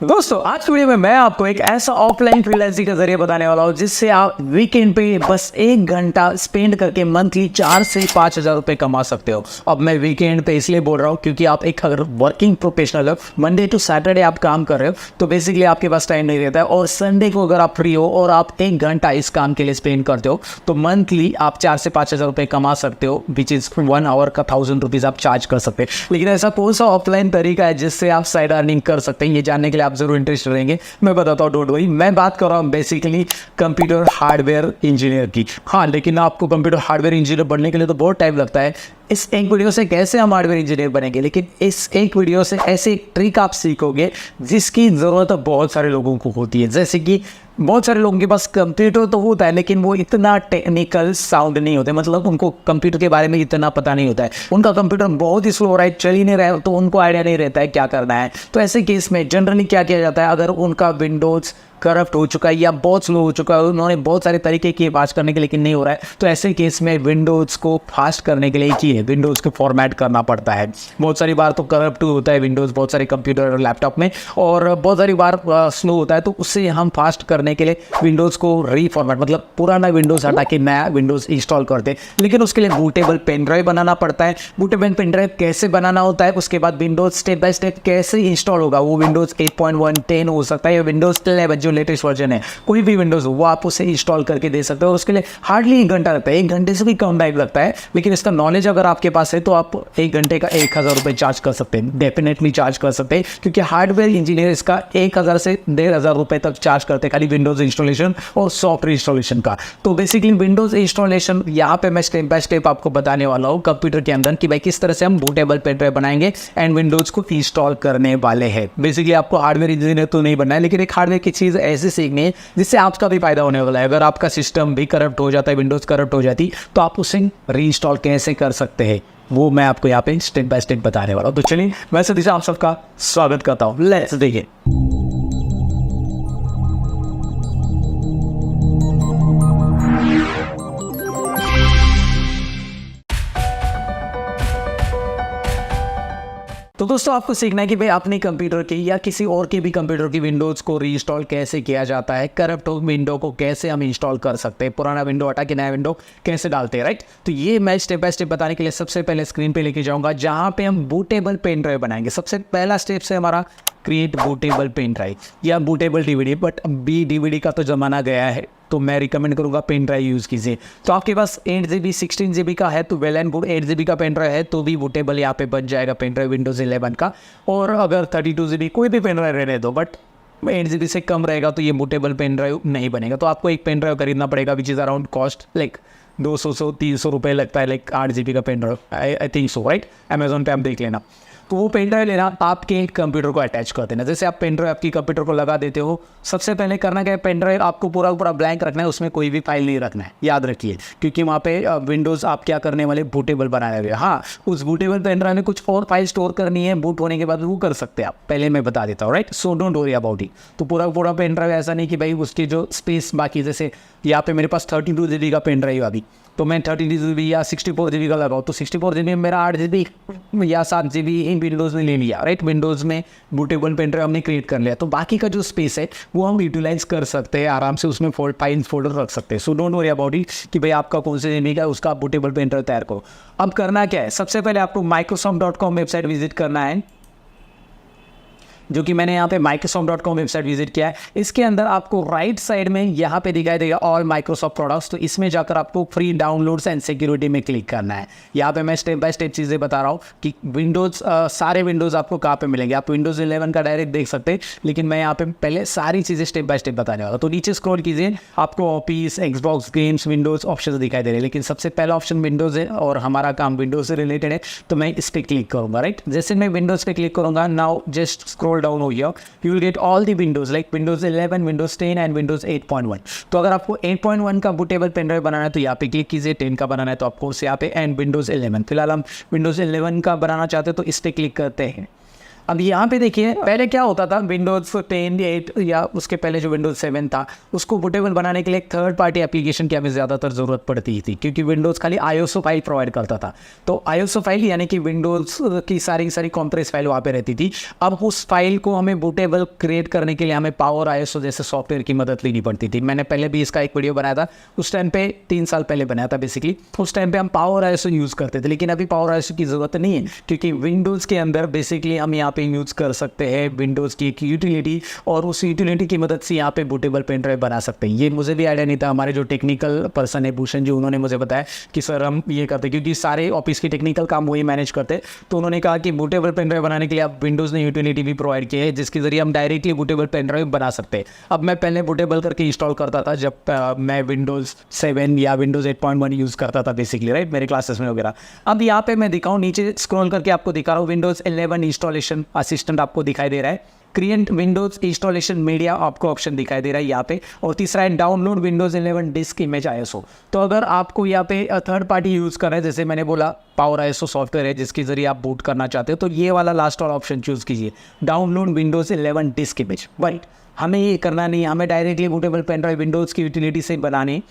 दोस्तों आज की वीडियो में मैं आपको एक ऐसा ऑफलाइन फ्रीलांसिंग का जरिए बताने वाला हूँ जिससे आप वीकेंड पे बस 1 घंटा स्पेंड करके मंथली 4 से 5 हज़ार रुपये कमा सकते हो। अब मैं वीकेंड पे इसलिए बोल रहा हूँ क्योंकि आप एक अगर वर्किंग प्रोफेशनल हो, मंडे टू सैटरडे आप काम कर रहे हो तो बेसिकली आपके पास टाइम नहीं रहता है, और संडे को अगर आप फ्री हो और आप 1 घंटा इस काम के लिए स्पेंड करते हो तो मंथली आप 4 से 5 हज़ार रुपये कमा सकते हो, विच इज़ 1 आवर का 1000 रुपीज़ आप चार्ज कर सकते हैं। लेकिन ऐसा कौन सा ऑफलाइन तरीका है जिससे आप साइड अर्निंग कर सकते हैं, ये जानने के लिए आप जरूर इंटरेस्ट रहेंगे। मैं बताता हूँ, डोंट वरी। मैं बात कर रहा हूँ बेसिकली कंप्यूटर हार्डवेयर इंजीनियर की। हाँ, लेकिन आपको कंप्यूटर हार्डवेयर इंजीनियर बनने के लिए तो बहुत टाइम लगता है। इस एक वीडियो से कैसे हम हार्डवेयर इंजीनियर बनेंगे, लेकिन इस एक वीडियो से ऐसे ट्रिक आप सीखोगे जिसकी ज़रूरत बहुत सारे लोगों को होती है। जैसे कि बहुत सारे लोगों के पास कंप्यूटर तो होता है लेकिन वो इतना टेक्निकल साउंड नहीं होते, मतलब उनको कंप्यूटर के बारे में इतना पता नहीं होता है। उनका कंप्यूटर बहुत ही स्लो हो रहा है, चल ही नहीं रहा है, तो उनको आइडिया नहीं रहता है क्या करना है। तो ऐसे केस में जनरली क्या किया जाता है, अगर उनका विंडोज़ करप्ट हो चुका है या बहुत स्लो हो चुका है, उन्होंने बहुत सारे तरीके किए फास्ट करने के लेकिन नहीं हो रहा है, तो ऐसे केस में विंडोज़ को फास्ट करने के लिए किए विंडोज़ को फॉर्मेट करना पड़ता है। बहुत सारी बार तो करप्ट होता है विंडोज़ बहुत सारे कंप्यूटर और लैपटॉप में, और बहुत सारी बार स्लो होता है, तो उससे हम फास्ट करने के लिए विंडोज़ को रीफॉर्मेट, मतलब पुराना विंडोज़ हटा के नया विंडोज़ इंस्टॉल करते हैं। लेकिन उसके लिए बूटेबल पेन ड्राइव बनाना पड़ता है। बूटेबल पेन ड्राइव कैसे बनाना होता है, उसके बाद विंडोज़ स्टेप बाय स्टेप कैसे इंस्टॉल होगा, वो विंडोज़ 8.1 10 हो सकता है या विंडोज़ 11 जो लेटेस्ट वर्जन है, कोई भी विंडोज़ हो वो आप उसे इंस्टॉल करके दे सकते हो। उसके लिए हार्डली 1 घंटा लगता है, 1 घंटे से भी कम टाइम लगता है। लेकिन इसका नॉलेज अगर आपके पास है तो आप 1 घंटे का 1000 रुपये चार्ज कर सकते हैं, डेफिनेटली चार्ज कर सकते हैं, क्योंकि हार्डवेयर इंजीनियर इसका 1000 से 1500 रुपये तक चार्ज करते हैं खाली विंडोज़ इंस्टॉलेशन और सॉफ्टवेयर इंस्टॉलेशन का। तो बेसिकली विंडोज़ इंस्टॉलेशन यहाँ पे मैं स्टेप बाय स्टेप आपको बताने वाला हूँ कंप्यूटर के अंदर कि भाई किस तरह से हम बूटेबल पेन ड्राइव बनाएंगे एंड विंडोज़ को इंस्टॉल करने वाले हैं। बेसिकली आपको हार्डवेयर इंजीनियर तो नहीं बनना है, लेकिन एक हार्डवेयर की चीज़ ऐसे सीखनी है जिससे आपका भी फायदा होने वाला है। अगर आपका सिस्टम भी करप्ट हो जाता है, विंडोज़ करप्ट हो जाती, तो आप उसे रीइंस्टॉल कैसे कर सकते हैं वो मैं आपको यहाँ पे स्टेप बाय स्टेप बताने वाला हूँ। तो चलिए मैं सतीश आप सबका स्वागत करता हूँ। लेट्स देखिए। तो दोस्तों आपको सीखना है कि भाई अपने कंप्यूटर की या किसी और के भी कंप्यूटर की विंडोज़ को रीइंस्टॉल कैसे किया जाता है, करप्ट विंडो को कैसे हम इंस्टॉल कर सकते हैं, पुराना विंडो हटा के नया विंडो कैसे डालते हैं, राइट। तो ये मैं स्टेप बाय स्टेप बताने के लिए सबसे पहले स्क्रीन पे लेके जाऊंगा जहां पे हम बूटेबल पेन ड्राइव बनाएंगे। सबसे पहला स्टेप से हमारा क्रिएट बूटेबल पेन ड्राइव या बूटेबल डीवीडी, बट अभी डीवीडी का तो ज़माना गया है तो मैं रिकमेंड करूंगा पेन ड्राइव यूज़ कीजिए। तो आपके पास 8 GB 16 GB का है तो वेल एंड गुड, 8 GB का पेन ड्राइव है तो भी बूटेबल यहाँ पे बन जाएगा पेन ड्राइव विंडोज़ 11 का। और अगर 32 GB कोई भी पेन ड्राइव रहने दो, बट 8 GB से कम रहेगा तो ये बूटेबल पेन ड्राइव नहीं बनेगा। तो आपको एक पेन ड्राइव खरीदना पड़ेगा which is around cost like 200-300 रुपये लगता है, लाइक 8 GB का pen drive, I think so, right. Amazon पे आप देख लेना। तो वो पेन ड्राइव लेना, आपके कंप्यूटर को अटैच कर देना। जैसे आप पेन ड्राइव आपकी कंप्यूटर को लगा देते हो, सबसे पहले करना क्या है, पेन ड्राइव आपको पूरा पूरा ब्लैंक रखना है, उसमें कोई भी फाइल नहीं रखना है, याद रखिए, क्योंकि वहाँ पे विंडोज़ आप क्या करने वाले बूटेबल बनाए हुए। हाँ, उस बूटेबल पेन ड्राइव में कुछ और फाइल स्टोर करनी है, बूट होने के बाद वो कर सकते हैं आप, पहले मैं बता देता हूँ, right. So don't worry about it. तो पूरा पूरा पेन ड्राइव ऐसा नहीं कि भाई उसकी जो स्पेस बाकी, जैसे यहाँ पे मेरे पास 32 GB का पेन ड्राइव अभी, तो मैं 32 GB या 64 GB का लगाऊँ तो 64 GB में मेरा 8 GB या 7 GB इन विंडोज़ में ले लिया, राइट। विंडोज़ में बूटेबल पेन ड्राइव हमने क्रिएट कर लिया, तो बाकी का जो स्पेस है वो हम यूटिलाइज कर सकते हैं आराम से, उसमें फाइल फोल्डर रख सकते हैं। So don't worry about it कि भाई आपका कौन से GB का उसका बूटेबल पेन ड्राइव तैयार करो। अब करना क्या है, सबसे पहले आपको Microsoft.com वेबसाइट विजिट करना है, जो कि मैंने यहाँ पे Microsoft.com वेबसाइट विजिट किया है। इसके अंदर आपको राइट साइड में यहाँ पे दिखाई देगा ऑल माइक्रोसॉफ्ट प्रोडक्ट्स, तो इसमें जाकर आपको फ्री डाउनलोड्स एंड सिक्योरिटी में क्लिक करना है। यहाँ पे मैं स्टेप बाय स्टेप चीज़ें बता रहा हूँ कि विंडोज़ सारे विंडोज़ आपको कहाँ पे मिलेंगे। आप विंडोज़ 11 का डायरेक्ट देख सकते हैं, लेकिन मैं यहाँ पे पहले सारी चीज़ें स्टेप बाय स्टेप बताने वाला। तो नीचे स्क्रॉल कीजिए, आपको office, Xbox, games, Windows option दिखाई दे रहे हैं, लेकिन सबसे पहला ऑप्शन विंडोज़ है और हमारा काम विंडोज़ से रिलेटेड है, तो मैं इस पर क्लिक करूँगा, राइट। जैसे मैं विंडोज़ पे क्लिक करूँगा, नाउ जस्ट स्क्रॉल डाउन हो गया, you will get all the windows like Windows 11, Windows 10 and Windows 8.1। तो अगर आपको 8.1 का बूटेबल पेन ड्राइव बनाना है तो यहाँ पे क्लिक कीजिए, 10 का बनाना है तो आपको यहाँ पे, एंड Windows 11, फिलहाल हम Windows 11 का बनाना चाहते हैं तो इस पर क्लिक करते हैं। अब यहाँ पे देखिए पहले क्या होता था, विंडोज़ 10 8 या उसके पहले जो विंडोज़ 7 था उसको बूटेबल बनाने के लिए एक थर्ड पार्टी एप्लीकेशन की हमें ज़्यादातर ज़रूरत पड़ती थी, क्योंकि विंडोज़ खाली आईएसओ फाइल प्रोवाइड करता था। तो आईएसओ फाइल यानी कि विंडोज़ की सारी कॉम्प्रेस फाइल वहाँ पे रहती थी। अब उस फाइल को हमें बूटेबल क्रिएट करने के लिए हमें पावर आईएसओ जैसे सॉफ्टवेयर की मदद लेनी पड़ती थी। मैंने पहले भी इसका एक वीडियो बनाया था, उस टाइम पे 3 साल पहले बनाया था बेसिकली। उस टाइम पे हम पावर आईएसओ यूज़ करते थे, लेकिन अभी पावर आईएसओ की ज़रूरत नहीं है, क्योंकि विंडोज़ के अंदर बेसिकली हम यहाँ पे यूज़ कर सकते हैं विंडोज़ की एक यूटिलिटी, और उस यूटिलिटी की मदद से यहाँ पे बूटेबल पेन ड्राइव बना सकते हैं। ये मुझे भी आइडिया नहीं था, हमारे जो टेक्निकल पर्सन है भूषण जी, उन्होंने मुझे बताया कि सर हम ये करते, क्योंकि सारे ऑफिस के टेक्निकल काम वही मैनेज करते। तो उन्होंने कहा कि बूटेबल पेन ड्राइव बनाने के लिए आप विंडोज़ ने यूटिलिटी भी प्रोवाइड की है, जिसके जरिए हम डायरेक्टली बूटेबल पेन ड्राइव बना सकते हैं। अब मैं पहले बूटेबल करके इंस्टॉल करता था जब मैं विंडोज़ 7 या विंडोज़ 8.1 यूज़ करता था बेसिकली, राइट, मेरे क्लासेस में वगैरह। अब यहाँ पे मैं दिखाऊँ, नीचे स्क्रॉल करके आपको दिखा रहा हूँ, विंडोज़ 11 इंस्टॉलेशन असिस्टेंट आपको दिखाई दे रहा है। क्रिएट विंडोज़ इंस्टॉलेशन मीडिया आपको ऑप्शन दिखाई दे रहा है यहाँ पे, और तीसरा है download Windows 11 disk image ISO. तो अगर आपको यहाँ पे थर्ड पार्टी यूज़ कर रहे हैं, जैसे मैंने बोला पावर आईएसओ सॉफ्टवेयर है जिसके जरिए आप बूट करना चाहते हो, तो ये वाला लास्ट वाला ऑप्शन चूज़ कीजिए, download Windows 11 disk image. Right, हमें ये करना नहीं, हमें directly bootable pen drive Windows की यूटिलिटी से बनानी।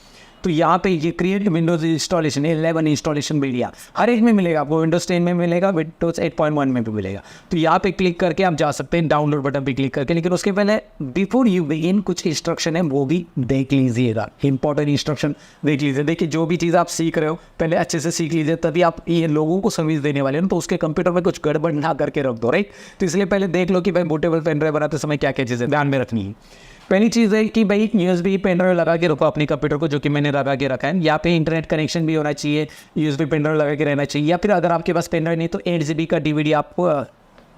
तो यहाँ पे ये create Windows installation 11 installation media हर एक में मिलेगा आपको, विंडोज़ 10 में मिलेगा, विंडोज़ 8.1 में भी मिलेगा। तो यहाँ पे क्लिक करके आप जा सकते हैं डाउनलोड बटन पे क्लिक करके। लेकिन उसके पहले बिफोर यू बिगिन कुछ इंस्ट्रक्शन है वो भी देख लीजिएगा, इंपॉर्टेंट इंस्ट्रक्शन देख लीजिए। देखिए जो भी चीज़ आप सीख रहे हो पहले अच्छे से सीख लीजिए, तभी आप ये लोगों को सर्विस देने वाले हो, तो उसके कंप्यूटर में कुछ गड़बड़ ना करके रख दो, राइट। तो इसलिए पहले देख लो कि भाई बूटेबल पेन ड्राइव बनाते समय क्या क्या चीज़ें ध्यान में रखनी है। पहली चीज़ है कि भाई यूएसबी पेन ड्राइव लगा के रखो अपने कंप्यूटर को, जो कि मैंने लगा के रखा है। यहाँ पे इंटरनेट कनेक्शन भी होना चाहिए, यूएसबी पेन ड्राइव लगा के रहना चाहिए, या फिर अगर आपके पास पेन ड्राइव नहीं तो 8 GB का DVD आप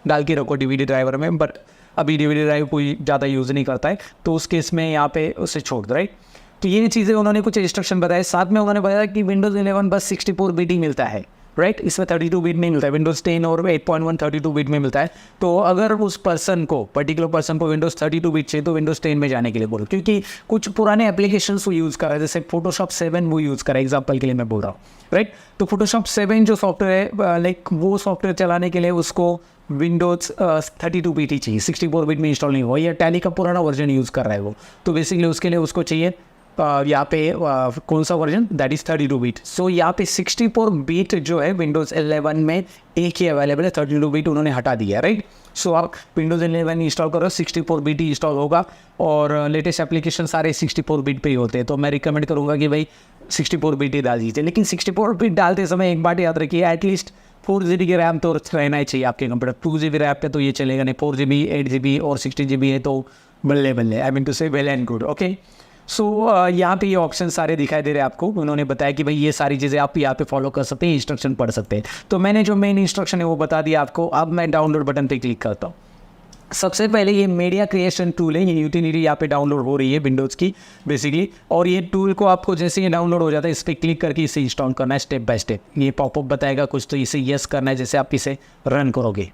डाल के रखो DVD ड्राइवर में। बट अभी DVD ड्राइव कोई ज़्यादा यूज़ नहीं करता है, तो उस केस में यहाँ पे उसे छोड़ दो, राइट। तो ये चीज़ें उन्होंने कुछ इंस्ट्रक्शन बताए। साथ में उन्होंने बताया कि विंडोज़ 11 बस 64 बिट मिलता है, राइट, इसमें 32 बिट नहीं मिलता है। विंडोज़ 10 और 8.1 32 बिट में मिलता है। तो अगर उस पर्सन को, पर्टिकुलर पर्सन को विंडोज़ 32 बिट चाहिए तो विंडोज़ 10 में जाने के लिए बोलो, क्योंकि कुछ पुराने एप्लीकेशंस वो यूज़ कर रहा है, जैसे फोटोशॉप 7 वो यूज़ कर रहा है, एग्जाम्पल के लिए मैं बोल रहा हूँ, राइट। तो फोटोशॉप 7 जो सॉफ्टवेयर है, लाइक वो सॉफ्टवेयर चलाने के लिए उसको विंडोज़ 32 बिट ही चाहिए, 64 बिट में इंस्टॉल नहीं हुआ, या टैली का पुराना वर्जन यूज़ कर रहा है वो। तो बेसिकली उसके लिए उसको चाहिए यहाँ पे कौन सा वर्जन, दैट इज़ 32 बिट। सो यहाँ पे 64 बिट जो है विंडोज़ 11 में एक ही अवेलेबल है, 32 बिट उन्होंने हटा दिया है, राइट। सो आप विंडोज़ 11 इंस्टॉल करो, 64 बिट ही इंस्टॉल होगा, और लेटेस्ट एप्लीकेशन सारे 64 बिट पे ही होते हैं। तो मैं रिकमेंड करूँगा कि भाई 64 बिट ही डाल दीजिए। लेकिन 64 बिट डालते समय एक बात याद रखिए, एटलीस्ट 4 GB की रैम तो रहना ही चाहिए आपके कंप्यूटर। 2 GB रैम पे तो ये चलेगा नहीं, 4 GB 8 GB और 16 GB है तो बल्ले बल्ले, आई मीन टू से वेल एंड गुड, ओके। सो यहाँ पे ये ऑप्शन सारे दिखाई दे रहे हैं आपको। उन्होंने बताया कि भाई ये सारी चीज़ें आप यहाँ पे फॉलो कर सकते हैं, इंस्ट्रक्शन पढ़ सकते हैं। तो मैंने जो मेन इंस्ट्रक्शन है वो बता दिया आपको। अब मैं डाउनलोड बटन पे क्लिक करता हूँ। सबसे पहले ये मीडिया क्रिएशन टूल है, ये यूटिलिटी यहाँ पे डाउनलोड हो रही है विंडोज़ की बेसिकली। और ये टूल को आपको जैसे ये डाउनलोड हो जाता है इस पर क्लिक करके इसे इंस्टॉल करना है स्टेप बाय स्टेप। ये पॉपअप बताएगा कुछ, तो इसे यस करना है जैसे आप इसे रन करोगे।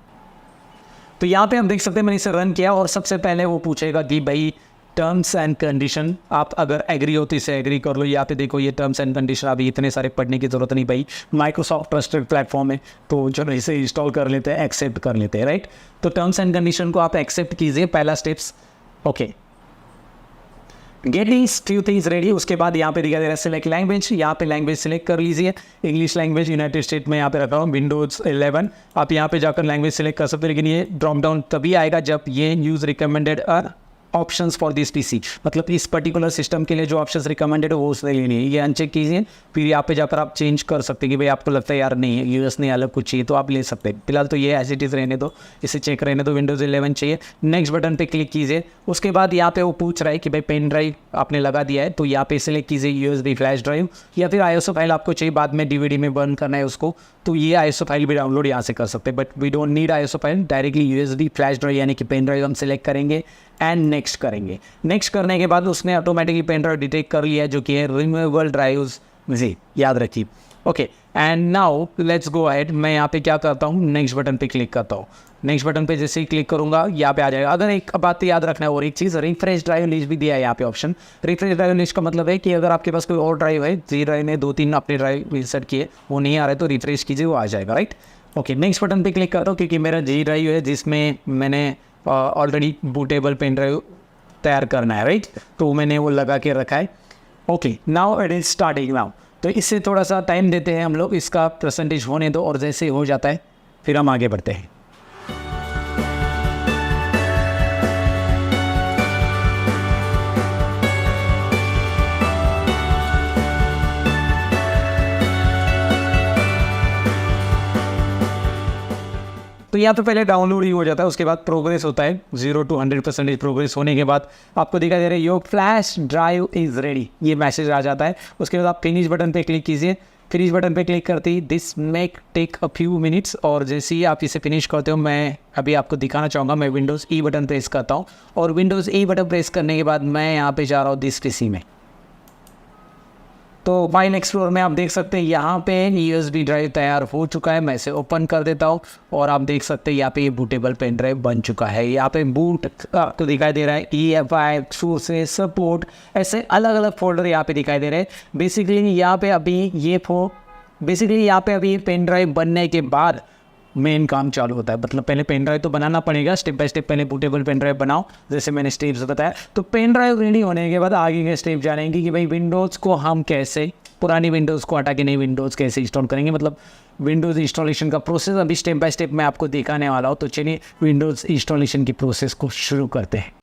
तो यहाँ पे हम देख सकते हैं मैंने इसे रन किया, और सबसे पहले वो पूछेगा कि भाई टर्म्स एंड कंडीशन, आप अगर एग्री हो तो इसे एग्री कर लो। यहाँ पे देखो ये टर्म्स एंड कंडीशन, अभी इतने सारे पढ़ने की ज़रूरत नहीं भाई, माइक्रोसॉफ्ट ट्रस्टेड प्लेटफॉर्म है, तो चलो इसे इंस्टॉल कर लेते हैं, एक्सेप्ट कर लेते हैं, राइट। तो टर्म्स एंड कंडीशन को आप एक्सेप्ट कीजिए, पहला steps, okay. Get is few things ready. उसके बाद यहाँ पे दिखा दे रहा है सिलेक्ट लैंग्वेज, यहाँ पे लैंग्वेज सिलेक्ट कर लीजिए। इंग्लिश लैंग्वेज यूनाइटेड स्टेट में यहाँ पे रखा हूँ विंडोज़ 11। आप यहाँ पे जाकर लैंग्वेज सिलेक्ट कर सकते हैं, लेकिन ये ड्रॉप डाउन तभी आएगा जब ये use recommended options for this PC, मतलब इस पर्टिकुलर सिस्टम के लिए जो ऑप्शंस रिकमेंडेड है वो उसने लेनी है। ये अनचेक कीजिए, फिर यहाँ पे जाकर आप चेंज कर सकते हैं कि भाई आपको लगता है यार नहीं यूएस ने अलग कुछ चाहिए तो आप ले सकते हैं। फिलहाल तो ये एज इट इज़ रहने दो, इसे चेक रहने दो, विंडोज़ 11 चाहिए। नेक्स्ट बटन पे क्लिक कीजिए। उसके बाद यहाँ पे वो पूछ रहा है कि भाई पेन ड्राइव आपने लगा दिया है, तो यहाँ पे सिलेक्ट कीजिए यूएसबी फ्लैश ड्राइव, या फिर आईएसओ फाइल आपको चाहिए बाद में डीवीडी में बर्न करना है उसको, तो ये आईएसओ फाइल भी डाउनलोड यहाँ से कर सकते हैं। But we don't need ISO file, directly USB flash drive यानी कि पेन ड्राइव हम सिलेक्ट करेंगे एंड नेक्स्ट करेंगे। नेक्स्ट करने के बाद उसने ऑटोमेटिकली पेन ड्राइव डिटेक्ट कर लिया है जो कि है रिमूवेबल ड्राइव्स, जी याद रखिए, okay. And now let's go ahead. मैं यहाँ पे क्या करता हूँ, नेक्स्ट बटन पे क्लिक करता हूँ। नेक्स्ट बटन पे जैसे ही क्लिक करूँगा यहाँ पे आ जाएगा। अगर एक बात याद रखना है और एक चीज़, रिफ्रेश ड्राइव लिस्ट भी दिया है यहाँ पे ऑप्शन। रिफ्रेश ड्राइव लिस्ट का मतलब है कि अगर आपके पास कोई और ड्राइव है, जी ड्राइव ने 2-3 अपने ड्राइव इंसर्ट किए वो नहीं आ रहे तो रिफ्रेश कीजिए, वो आ जाएगा, राइट। ओके, नेक्स्ट बटन पे क्लिक करता हूँ क्योंकि मेरा जी ड्राइव है जिसमें मैंने ऑलरेडी बूटेबल पेन ड्राइव तैयार करना है, राइट। तो मैंने वो लगा के रखा है। Okay, now it is starting now. तो इससे थोड़ा सा टाइम देते हैं हम लोग, इसका परसेंटेज होने दो, और जैसे हो जाता है फिर हम आगे बढ़ते हैं। तो यहाँ पे पहले डाउनलोड ही हो जाता है, उसके बाद प्रोग्रेस होता है 0 to 100% प्रोग्रेस होने के बाद आपको दिखाई दे रहा है your flash drive is ready, ये मैसेज आ जाता है। उसके बाद आप फिनिश बटन पे क्लिक कीजिए। फिनिश बटन पे क्लिक करते ही this make take a few minutes, और जैसे ही आप इसे फिनिश करते हो मैं अभी आपको दिखाना चाहूँगा। मैं विंडोज़ ई बटन प्रेस करता हूँ, और विंडोज़ ई बटन प्रेस करने के बाद मैं यहाँ पे जा रहा हूँ दिस पीसी में। तो फाइल एक्सप्लोर में आप देख सकते हैं यहाँ पे USB ड्राइव तैयार हो चुका है। मैं इसे ओपन कर देता हूँ, और आप देख सकते हैं यहाँ पे ये बूटेबल पेन ड्राइव बन चुका है। यहाँ पे बूट तो दिखाई दे रहा है, EFI, सोर्सेस, सपोर्ट, ऐसे अलग अलग फोल्डर यहाँ पे दिखाई दे रहे हैं। बेसिकली यहाँ पे अभी ये पेन ड्राइव बनने के बाद मेन काम चालू होता है। मतलब पहले पेन ड्राइव तो बनाना पड़ेगा, स्टेप बाय स्टेप पहले बूटेबल पेन ड्राइव बनाओ, जैसे मैंने स्टेप्स बताया। तो पेन ड्राइव रेडी होने के बाद आगे के स्टेप जानेंगे कि भाई विंडोज़ को हम कैसे, पुरानी विंडोज़ को हटा के नई विंडोज़ कैसे इंस्टॉल करेंगे। मतलब विंडोज़ इंस्टॉलेशन का प्रोसेस अभी स्टेप बाय स्टेप मैं आपको दिखाने वाला हूँ। तो चलिए विंडोज़ इंस्टॉलेशन की प्रोसेस को शुरू करते हैं।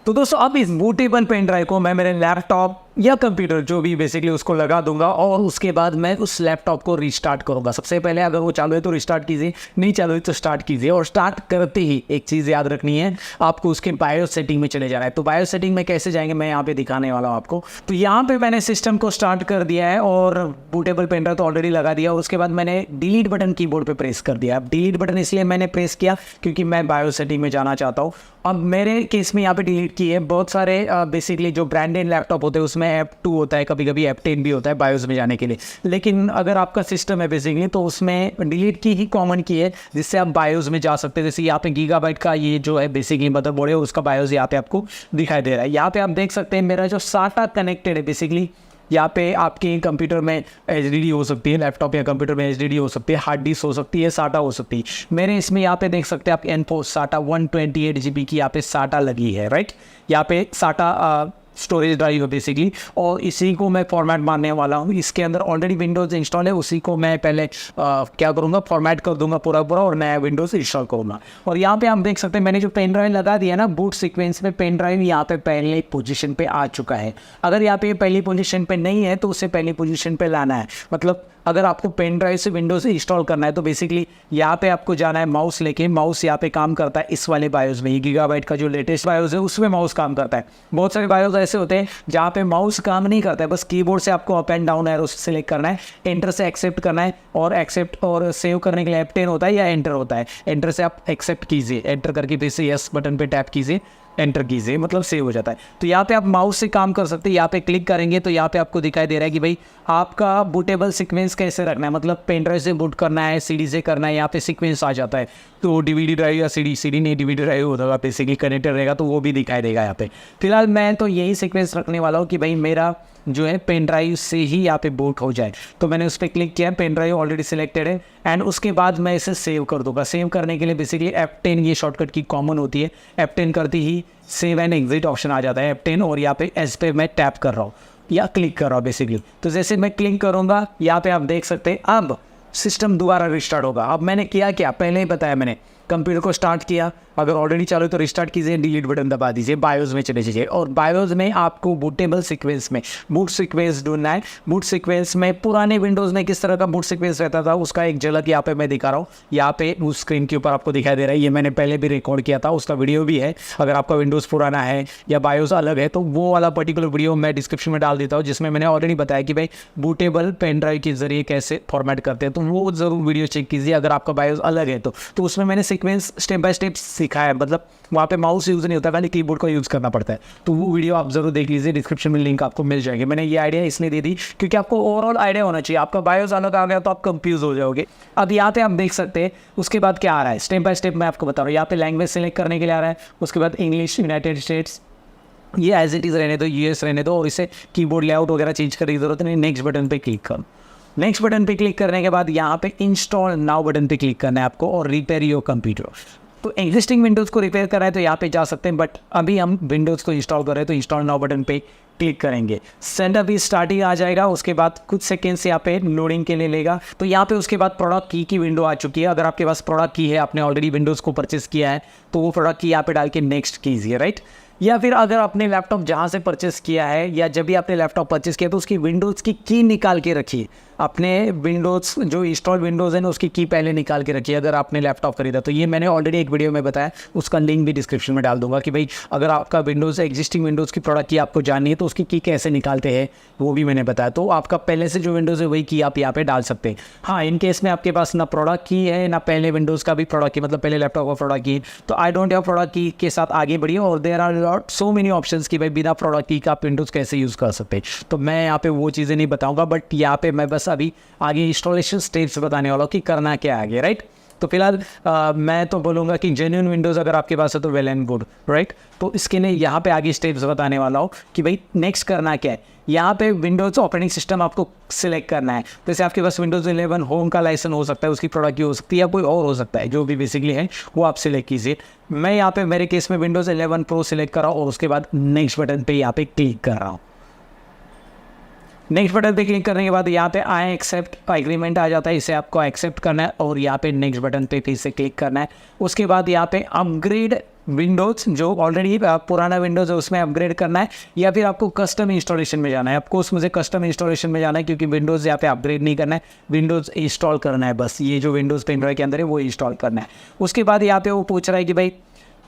तो दोस्तों अब इस बूटेबल पेन ड्राइव को मैं मेरे लैपटॉप या कंप्यूटर जो भी बेसिकली उसको लगा दूंगा, और उसके बाद मैं उस लैपटॉप को रिस्टार्ट करूंगा। सबसे पहले अगर वो चालू है तो रिस्टार्ट कीजिए, नहीं चालू है तो स्टार्ट कीजिए। और स्टार्ट करते ही एक चीज़ याद रखनी है, आपको उसके बायोस सेटिंग में चले जाना है। तो बायोस सेटिंग में कैसे जाएंगे मैं यहाँ पे दिखाने वाला हूँ आपको। तो यहाँ पे मैंने सिस्टम को स्टार्ट कर दिया है और बूटेबल पेन ड्राइव तो ऑलरेडी लगा दिया। उसके बाद मैंने डिलीट बटन कीबोर्ड पे प्रेस कर दिया। अब डिलीट बटन इसलिए मैंने प्रेस किया क्योंकि मैं बायोस सेटिंग में जाना चाहता हूँ। अब मेरे केस में यहाँ पे डिलीट की है। बहुत सारे बेसिकली जो ब्रांडेड लैपटॉप होते हैं उसमें F2 होता है, कभी कभी F10 भी होता है बायोस में जाने के लिए। लेकिन अगर आपका सिस्टम है बेसिकली तो उसमें डिलीट की ही कॉमन की है, जिससे आप बायोस में जा सकते हैं। जैसे यहाँ पे गीगाबाइट का ये जो है बेसिकली मदरबोर्ड है, उसका बायोस यहाँ पे आपको दिखाई दे रहा है। यहाँ पे आप देख सकते हैं मेरा जो SATA कनेक्टेड है बेसिकली। यहाँ पे आपके कंप्यूटर में HDD हो सकती है, लैपटॉप या कंप्यूटर में HDD हो सकती है, हार्ड डिस्क हो सकती है, SATA हो सकती है। मेरे इसमें यहाँ पे देख सकते हैं आप एनफोर्स SATA 128 GB की यहाँ पे SATA लगी है, राइट। यहाँ पे SATA स्टोरेज ड्राइव है बेसिकली, और इसी को मैं फॉर्मेट मारने वाला हूँ। इसके अंदर ऑलरेडी विंडोज़ इंस्टॉल है, उसी को मैं पहले क्या करूँगा, फॉर्मेट कर दूंगा पूरा और नया विंडोज़ इंस्टॉल करूँगा। और यहाँ पे आप देख सकते हैं मैंने जो पेन ड्राइव लगा दिया ना, बूट सीक्वेंस में पेन ड्राइव यहाँ पे पहले पोजीशन पे आ चुका है। अगर यहाँ पे पहली पोजीशन पे नहीं है तो उसे पहली पोजीशन पे लाना है। मतलब अगर आपको पेन ड्राइव से विंडोज़ इंस्टॉल करना है तो बेसिकली यहाँ पे आपको जाना है माउस लेके। माउस यहाँ पे काम करता है इस वाले बायोस में, ये गीगाबाइट का जो लेटेस्ट बायोस है उसमें माउस काम करता है। बहुत सारे बायोस ऐसे होते हैं जहाँ पे माउस काम नहीं करता है, बस कीबोर्ड से आपको up and down arrow select करना है, एंटर से एक्सेप्ट करना है, और एक्सेप्ट और सेव करने के लिए F10 होता है या एंटर होता है। एंटर से आप एक्सेप्ट कीजिए, एंटर करके फिर से यस बटन पे टैप कीजिए, एंटर कीजिए, मतलब सेव हो जाता है। तो यहाँ पे आप माउस से काम कर सकते हैं। यहाँ पे क्लिक करेंगे तो यहाँ पे आपको दिखाई दे रहा है कि भाई आपका बूटेबल सीक्वेंस कैसे रखना है। मतलब पेन ड्राइव से बूट करना है, CD से करना है, यहाँ पे सीक्वेंस आ जाता है। तो DVD ड्राइव या CD नहीं DVD ड्राइव होगा बेसिकली कनेक्टर रहेगा तो वो भी दिखाई देगा यहाँ पे। फिलहाल मैं तो यही सीक्वेंस रखने वाला हूँ कि भाई मेरा जो है पेन ड्राइव से ही यहाँ पे बूट हो जाए। तो मैंने उस पर क्लिक किया, पेन ड्राइव ऑलरेडी सिलेक्टेड है, एंड उसके बाद मैं इसे सेव कर दूंगा। सेव करने के लिए बेसिकली F10 ये शॉर्टकट की कॉमन होती है। F10 करती ही सेव एंड एग्जिट ऑप्शन आ जाता है F10, और यहाँ पे एस पे मैं टैप कर रहा हूँ या क्लिक कर रहा हूँ बेसिकली। तो जैसे मैं क्लिक करूँगा यहाँ पे आप देख सकते हैं अब सिस्टम दोबारा रिस्टार्ट होगा। अब मैंने किया क्या, पहले ही बताया मैंने, कंप्यूटर को स्टार्ट किया। अगर ऑलरेडी चालू है तो रिस्टार्ट कीजिए, डिलीट बटन दबा दीजिए, बायोस में चले जाइए, और बायोस में आपको बूटेबल सीक्वेंस में बूट सीक्वेंस ढूंढना है। बूट सीक्वेंस में पुराने विंडोज़ में किस तरह का बूट सीक्वेंस रहता था उसका एक झलक यहाँ पे मैं दिखा रहा हूँ। यहाँ पे उस स्क्रीन के ऊपर आपको दिखाई दे रहा है, ये मैंने पहले भी रिकॉर्ड किया था, उसका वीडियो भी है। अगर आपका विंडोज़ पुराना है या बायोस अलग है तो वो वाला पर्टिकुलर वीडियो मैं डिस्क्रिप्शन में डाल देता हूँ, जिसमें मैंने ऑलरेडी बताया कि भाई बूटेबल पेन ड्राइव के जरिए कैसे फॉर्मेट करते हैं। तो वो ज़रूर वीडियो चेक कीजिए अगर आपका बायोस अलग है तो उसमें मैंने सीक्वेंस स्टेप बाय स्टेप सिखाया है। मतलब वहाँ पे माउस यूज़ नहीं होता, खाली कीबोर्ड को यूज़ करना पड़ता है। तो वो वीडियो आप जरूर देख लीजिए, डिस्क्रिप्शन में लिंक आपको मिल जाएगी। मैंने ये आइडिया इसलिए दे दी क्योंकि आपको ओवरऑल आइडिया होना चाहिए। आपका बायोस अलग आ गया तो आप कंफ्यूज हो जाओगे। अब यहाँ पे आप देख सकते हैं उसके बाद क्या आ रहा है, स्टेप बाय स्टेप मैं आपको बता रहा हूँ। यहाँ पे लैंग्वेज सेलेक्ट करने के लिए आ रहा है, उसके बाद इंग्लिश, यूनाइटेड स्टेट्स, ये एज इट इज़ रहने दो, US रहने दो, और इसे कीबोर्ड लेआउट वगैरह चेंज करने की जरूरत नहीं। नेक्स्ट बटन पे क्लिक करो। नेक्स्ट बटन पे क्लिक करने के बाद यहाँ पे इंस्टॉल नाउ बटन पे क्लिक करना है आपको और रिपेयर योर कंप्यूटर। तो एग्जिस्टिंग विंडोज़ को रिपेयर करना है तो यहाँ पे जा सकते हैं, बट अभी हम विंडोज़ को इंस्टॉल कर रहे हैं तो इंस्टॉल नाउ बटन पे क्लिक करेंगे। सेटअप भी स्टार्टिंग आ जाएगा, उसके बाद कुछ सेकेंड से यहाँ पे लोडिंग के लिए लेगा। तो यहाँ पे उसके बाद प्रोडक्ट की विंडो आ चुकी है। अगर आपके पास प्रोडक्ट की है, आपने ऑलरेडी विंडोज़ को परचेस किया है, तो वो प्रोडक्ट की यहाँ पे डाल के नेक्स्ट कीजिए, राइट। या फिर अगर आपने लैपटॉप जहाँ से परचेस किया है या जब भी आपने लैपटॉप परचेस किया तो उसकी विंडोज़ की निकाल के रखिए। अपने विंडोज़ जो इंस्टॉल विंडोज़ है ना उसकी की पहले निकाल के रखिए अगर आपने लैपटॉप खरीदा तो। ये मैंने ऑलरेडी एक वीडियो में बताया, उसका लिंक भी डिस्क्रिप्शन में डाल दूंगा कि भाई अगर आपका विंडोज़ एग्जिस्टिंग विंडोज़ की प्रोडक्ट की आपको जाननी है तो उसकी की कैसे निकालते हैं वो भी मैंने बताया। तो आपका पहले से जो विंडोज़ है वही की आप यहाँ पे डाल सकते हैं। हाँ, इन केस में आपके पास ना प्रोडक्ट की है ना पहले विंडोज़ का भी प्रोडक्ट की, मतलब पहले लैपटॉप का प्रोडक्ट की, तो आई डोंट हैव प्रोडक्ट की के साथ आगे बढ़िए। और there are lot so many options कि भाई बिना प्रोडक्ट की का आप विंडोज़ कैसे यूज़ कर सकते हैं। तो मैं यहाँ पे वो चीज़ें नहीं बताऊँगा, बट यहाँ पे मैं बस अभी आगे इंस्टॉलेशन स्टेप्स बताने वाला हूँ कि करना क्या है आगे, राइट। तो फिलहाल मैं तो बोलूँगा कि जेन्युइन विंडोज़ अगर आपके पास है तो वेल एंड गुड, राइट। तो इसके लिए यहाँ पे आगे स्टेप्स बताने वाला हूँ कि भाई नेक्स्ट करना क्या है। यहाँ पे विंडोज़ ऑपरेटिंग सिस्टम आपको सिलेक्ट करना है। जैसे आपके पास विंडोज़ 11 होम का लाइसेंस हो सकता है, उसकी प्रोडक्ट की हो सकती है या कोई और हो सकता है, जो भी बेसिकली है वो आप सिलेक्ट कीजिए। मैं यहाँ पे मेरे केस में विंडोज़ 11 प्रो सिलेक्ट कर रहा हूँ और उसके बाद नेक्स्ट बटन पे यहाँ पे क्लिक कर रहा हूँ। नेक्स्ट बटन पे क्लिक करने के बाद यहाँ पे आई एक्सेप्ट एग्रीमेंट आ जाता है, इसे आपको एक्सेप्ट करना है और यहाँ पे नेक्स्ट बटन पे फिर से क्लिक करना है। उसके बाद यहाँ पे अपग्रेड विंडोज़, जो ऑलरेडी पुराना विंडोज़ है उसमें अपग्रेड करना है, या फिर आपको कस्टम इंस्टॉलेशन में जाना है। आपको मुझे कस्टम इंस्टॉलेशन में जाना है क्योंकि विंडोज़ यहाँ पे अपग्रेड नहीं करना है, विंडोज़ इंस्टॉल करना है बस। ये जो विंडोज़ पेन ड्राइव के अंदर है वो इंस्टॉल करना है। उसके बाद यहाँ पे वो पूछ रहा है कि भाई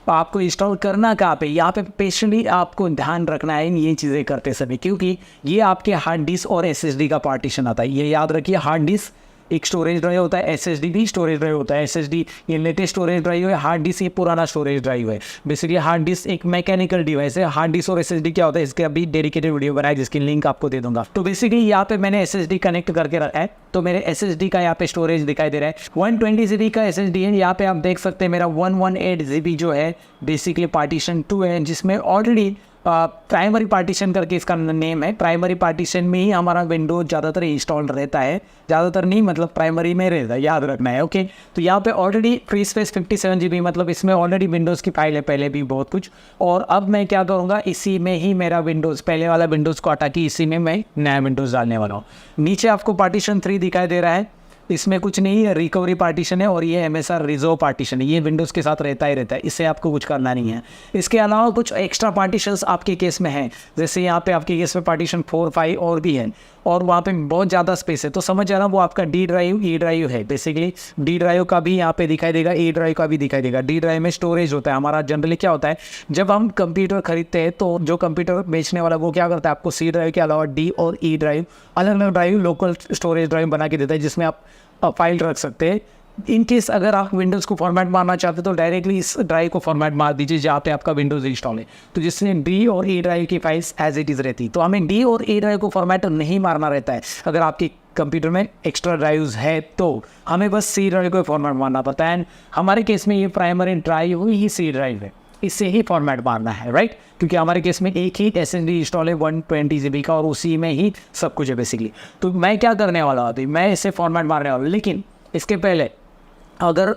आपको इंस्टॉल करना कहाँ पे। यहाँ पे पेशेंटली आपको ध्यान रखना है ये चीज़ें करते समय, क्योंकि ये आपके हार्ड डिस्क और एसएसडी का पार्टीशन आता है। ये याद रखिए, हार्ड डिस्क एक स्टोरेज ड्राइव होता है, एसएसडी भी स्टोरेज ड्राइव होता है। एसएसडी ये लेटेस्ट स्टोरेज ड्राइव है, हार्ड डिस्क ये पुराना स्टोरेज ड्राइव है। बेसिकली हार्ड डिस्क एक मैकेनिकल डिवाइस है। हार्ड डिस्क और एसएसडी क्या होता है इसके अभी डेडिकेटेड वीडियो बनाया जिसकी लिंक आपको दे दूंगा। तो बेसिकली यहाँ पे मैंने एसएसडी कनेक्ट करके रखा है, तो मेरे एसएसडी का यहाँ पे स्टोरेज दिखाई दे रहा है 120 GB का एसएसडी है। यहाँ पे आप देख सकते हैं मेरा 118 GB जो है बेसिकली पार्टीशन 2 है, जिसमें ऑलरेडी प्राइमरी पार्टीशन करके इसका नेम है। प्राइमरी पार्टीशन में ही हमारा विंडोज ज़्यादातर इंस्टॉल रहता है, ज़्यादातर नहीं मतलब प्राइमरी में रहता है, याद रखना है, ओके। तो यहाँ पे ऑलरेडी फ्री स्पेस 57 GB, मतलब इसमें ऑलरेडी विंडोज़ की फाइल है पहले भी बहुत कुछ। और अब मैं क्या करूँगा, इसी में ही मेरा विंडोज़ पहले वाला विंडोज़ को हटा के इसी में मैं नया विंडोज़ डालने वाला हूँ। नीचे आपको पार्टीशन 3 दिखाई दे रहा है, इसमें कुछ नहीं है, रिकवरी पार्टीशन है और ये MSR रिजर्व पार्टीशन है। ये विंडोज़ के साथ रहता ही रहता है, इससे आपको कुछ करना नहीं है। इसके अलावा कुछ एक्स्ट्रा पार्टीशंस आपके केस में हैं, जैसे यहाँ पे आपके केस में पार्टीशन 4, 5 और भी है, और वहाँ पे बहुत ज़्यादा स्पेस है। तो समझ जाना वो आपका डी ड्राइव, ई ड्राइव है। बेसिकली डी ड्राइव का भी यहाँ पे दिखाई देगा, ई ड्राइव का भी दिखाई देगा। डी ड्राइव में स्टोरेज होता है हमारा। जनरली क्या होता है, जब हम कंप्यूटर खरीदते हैं तो जो कंप्यूटर बेचने वाला वो क्या करता है, आपको सी ड्राइव के अलावा डी और ई ड्राइव, अलग अलग ड्राइव, लोकल स्टोरेज ड्राइव बना के देता है जिसमें आप फाइल रख सकते हैं। इन केस अगर आप विंडोज़ को फॉर्मेट मारना चाहते हैं तो डायरेक्टली इस ड्राइव को फॉर्मेट मार दीजिए जहाँ पे आपका विंडोज़ इंस्टॉल है, तो जिससे डी और ई ड्राइव की फाइल्स एज इट इज़ रहती। तो हमें डी और ई ड्राइव को फॉर्मेट नहीं मारना रहता है। अगर आपके कंप्यूटर में एक्स्ट्रा ड्राइव्स है तो हमें बस सी ड्राइव को फॉर्मेट मारना पड़ता है। एंड हमारे केस में ये प्राइमरी ड्राइव ही सी ड्राइव है, इससे ही फॉर्मेट मारना है, राइट। क्योंकि हमारे केस में एक ही एसएसडी इंस्टॉल है 120 GB का और उसी में ही सब कुछ है बेसिकली। तो मैं क्या करने वाला हूँ अभी, मैं इसे फॉर्मेट मारने वाला हूँ। लेकिन इसके पहले अगर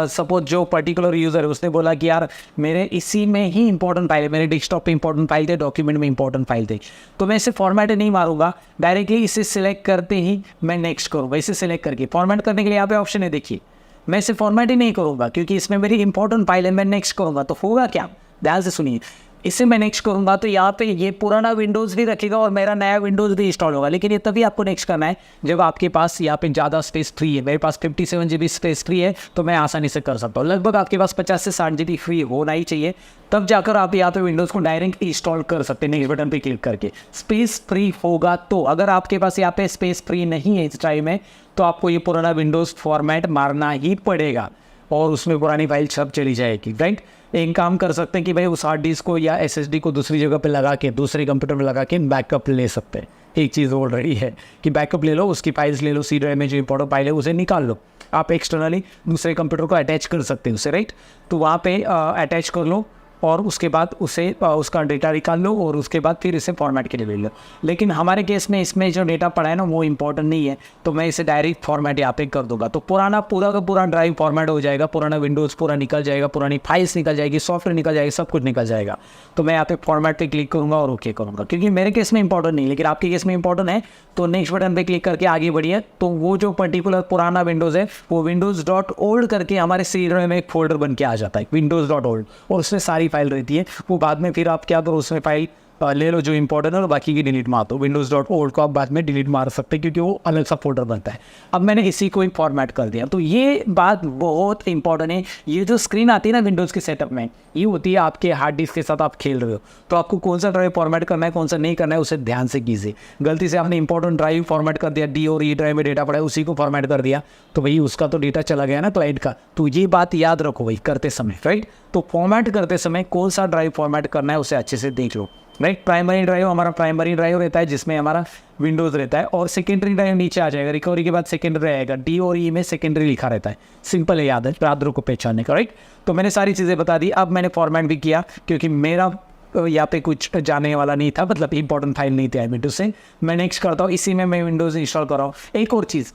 सपोज जो पर्टिकुलर यूज़र है उसने बोला कि यार मेरे इसी में ही इंपॉर्टेंट फाइल है, मेरे डेस्कटॉप पे इंपॉर्टेंट फाइल थे, डॉक्यूमेंट में इंपॉर्टेंट फाइल थे, तो मैं इसे फॉर्मेट नहीं मारूंगा, डायरेक्टली इसे सिलेक्ट करते ही मैं नेक्स्ट करूँगा। इसे सिलेक्ट करके फॉर्मेट करने के लिए यहाँ पे ऑप्शन है, देखिए मैं इसे फॉर्मेट ही नहीं करूँगा क्योंकि इसमें मेरी इंपॉर्टेंट फाइल है। मैं नेक्स्ट करूँगा तो होगा क्या, ध्यान से सुनिए। इसे मैं नेक्स्ट करूँगा तो यहाँ पे ये पुराना विंडोज़ भी रखेगा और मेरा नया विंडोज़ भी इंस्टॉल होगा। लेकिन ये तभी आपको नेक्स्ट करना है जब आपके पास यहाँ पे ज़्यादा स्पेस फ्री है। मेरे पास 57 GB स्पेस फ्री है तो मैं आसानी से कर सकता हूँ। लगभग आपके पास 50 से 60 GB फ्री होना ही चाहिए, तब जाकर आप यहाँ पे विंडोज़ को डायरेक्ट इंस्टॉल कर सकते हैं नेक्स्ट बटन पे क्लिक करके। स्पेस फ्री होगा तो, अगर आपके पास यहाँ पे स्पेस फ्री नहीं है इस टाइम में तो आपको ये पुराना विंडोज़ फॉर्मेट मारना ही पड़ेगा और उसमें पुरानी फाइल सब चली जाएगी, राइट। एक काम कर सकते हैं कि भाई उस हार्ड डिस्क को या एसएसडी को दूसरी जगह पे लगा के, दूसरे कंप्यूटर में लगा के बैकअप ले सकते हैं। एक चीज़ ऑलरेडी है कि बैकअप ले लो, उसकी फाइल्स ले लो, सी ड्राइव में जो इंपॉर्टेंट फाइल है उसे निकाल लो, आप एक्सटर्नली दूसरे कंप्यूटर को अटैच कर सकते हैं उसे, राइट। तो वहाँ पे अटैच कर लो और उसके बाद उसे उसका डेटा निकाल लो और उसके बाद फिर इसे फॉर्मेट के लिए भेज लो। लेकिन हमारे केस में इसमें जो डेटा पड़ा है ना वो इंपॉर्टेंट नहीं है, तो मैं इसे डायरेक्ट फॉर्मेट यहाँ पे कर दूंगा। तो पुराना पूरा का पूरा ड्राइव फॉर्मेट हो जाएगा, पुराना विंडोज़ पूरा निकल जाएगा, पुरानी फाइल्स निकल जाएगी, सॉफ्टवेयर निकल जाएगी, सब कुछ निकल जाएगा। तो मैं यहाँ पे फॉर्मेट पे क्लिक करूँगा और ओके करूँगा, क्योंकि मेरे केस में इंपॉर्टेंट नहीं, लेकिन आपके केस में इंपॉर्टेंट है। तो नेक्स्ट बटन पे क्लिक करके आगे बढ़िए। तो वो जो पर्टिकुलर पुराना विंडोज़ है वो विंडोज़ डॉट ओल्ड करके हमारे सी ड्राइव में एक फोल्डर बन के आ जाता है, विंडोज़ डॉट ओल्ड, और उसमें सारी फाइल रहती है। वो बाद में फिर आप क्या करो, उसमें फाइल ले लो जो इंपॉर्टेंट है और बाकी की डिलीट मार दो। विंडोज़ डॉट ओल्ड को आप बाद में डिलीट मार सकते हैं, क्योंकि वो अलग सा फोल्डर बनता है। अब मैंने इसी को ही फॉर्मेट कर दिया। तो ये बात बहुत इंपॉर्टेंट है। ये जो स्क्रीन आती है ना विंडोज़ के सेटअप में, ये होती है आपके हार्ड डिस्क के साथ आप खेल रहे हो। तो आपको कौन सा ड्राइव फॉर्मेट करना है, कौन सा नहीं करना है, उसे ध्यान से कीजिए। गलती से आपने इंपॉर्टेंट ड्राइव फॉर्मेट कर दिया, डी और ई ड्राइव में डेटा पड़ा है उसी को फॉर्मेट कर दिया, तो भाई उसका तो डेटा चला गया ना क्लाइंट का। तो ये बात याद रखो भाई करते समय, राइट। तो फॉर्मेट करते समय कौन सा ड्राइव फॉर्मेट करना है उसे अच्छे से देख लो, राइट। प्राइमरी ड्राइव हमारा प्राइमरी ड्राइव रहता है जिसमें हमारा विंडोज़ रहता है, और सेकेंडरी ड्राइव नीचे आ जाएगा, रिकवरी के बाद सेकेंडरी आएगा, डी और ई में सेकेंडरी लिखा रहता है। सिंपल है, याद है रादरों को पहचानने का, राइट। तो मैंने सारी चीज़ें बता दी। अब मैंने फॉर्मेट भी किया क्योंकि मेरा यहाँ पे कुछ जाने वाला नहीं था, मतलब इंपॉर्टेंट फाइल नहीं थी विंडोज़ से। मैं नेक्स्ट करता हूँ, इसी में मैं विंडोज़ इंस्टॉल कर रहा हूँ। एक और चीज़,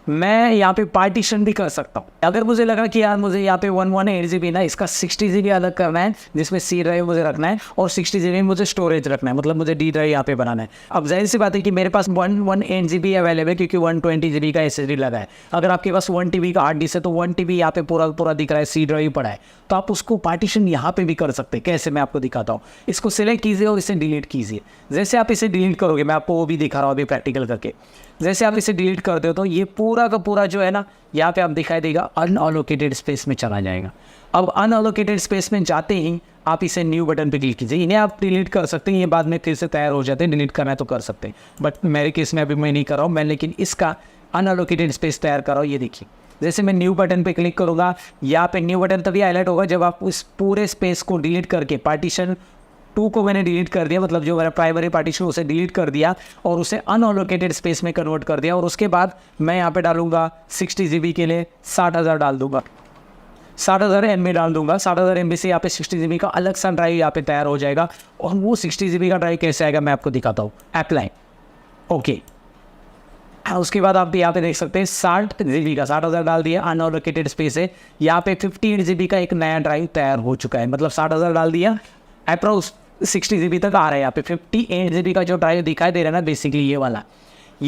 मैं यहाँ पे पार्टीशन भी कर सकता हूँ। अगर मुझे लगा कि यार मुझे यहाँ पे 118 GB ना, इसका 60 GB अलग करना है जिसमें सी ड्राइव मुझे रखना है, और 60 GB मुझे स्टोरेज रखना है, मतलब मुझे डी ड्राइव यहाँ पे बनाना है। अब जाहिर सी बात है कि मेरे पास 118 GB अवेलेबल है, क्योंकि 120 GB का SSD लगा है। अगर आपके पास 1 TB का हार्ड डिस्क है तो 1 TB यहाँ पे पूरा पूरा दिख रहा है, सी ड्राइव पड़ा है, तो आप उसको पार्टीशन यहाँ पे भी कर सकते हैं। कैसे, मैं आपको दिखाता हूँ। इसको सिलेक्ट कीजिए और इसे डिलीट कीजिए। जैसे आप इसे डिलीट करोगे, मैं आपको वो भी दिखा रहा हूँ अभी प्रैक्टिकल करके। जैसे आप इसे डिलीट करते हो तो ये पूरा का पूरा जो है ना, यहाँ पे आप दिखाई देगा अनअलोकेटेड स्पेस में चला जाएगा। अब अनअलोकेटेड स्पेस में जाते ही आप इसे न्यू बटन पे क्लिक कीजिए। इन्हें आप डिलीट कर सकते हैं, ये बाद में फिर से तैयार हो जाते हैं, डिलीट करना है तो कर सकते हैं, बट मेरे केस में अभी मैं नहीं कर रहा हूँ मैं, लेकिन इसका अनअलोकेटेड स्पेस तैयार कर रहा हूँ। ये देखिए, जैसे मैं न्यू बटन पे क्लिक करूँगा, यहाँ पे न्यू बटन तभी हाईलाइट होगा जब आप उस पूरे स्पेस को डिलीट करके, पार्टीशन 2 को मैंने डिलीट कर दिया, मतलब जो मेरा प्राइमरी पार्टीशन उसे डिलीट कर दिया और उसे अनअलोकेटेड स्पेस में कन्वर्ट कर दिया। और उसके बाद मैं यहाँ पे डालूंगा 60 GB के लिए 60,000 डाल दूंगा, 60,000 MB डाल दूंगा। 60,000 MB से यहाँ पे 60 GB का अलग सा ड्राइव यहाँ पे तैयार हो जाएगा। और वो 60 GB का ड्राइव कैसे आएगा मैं आपको दिखाता हूँ। Apply, okay. उसके बाद आप यहाँ पे देख सकते हैं 60 GB का 60,000 डाल दिया, अनअलोकेटेड स्पेस है। यहाँ पे 58 GB का एक नया ड्राइव तैयार हो चुका है, मतलब 60,000 डाल दिया, अप्रोक्स 60 GB तक आ रहा है। यहाँ पे 58 GB का जो ड्राइव दिखाई दे रहा है ना, बेसिकली ये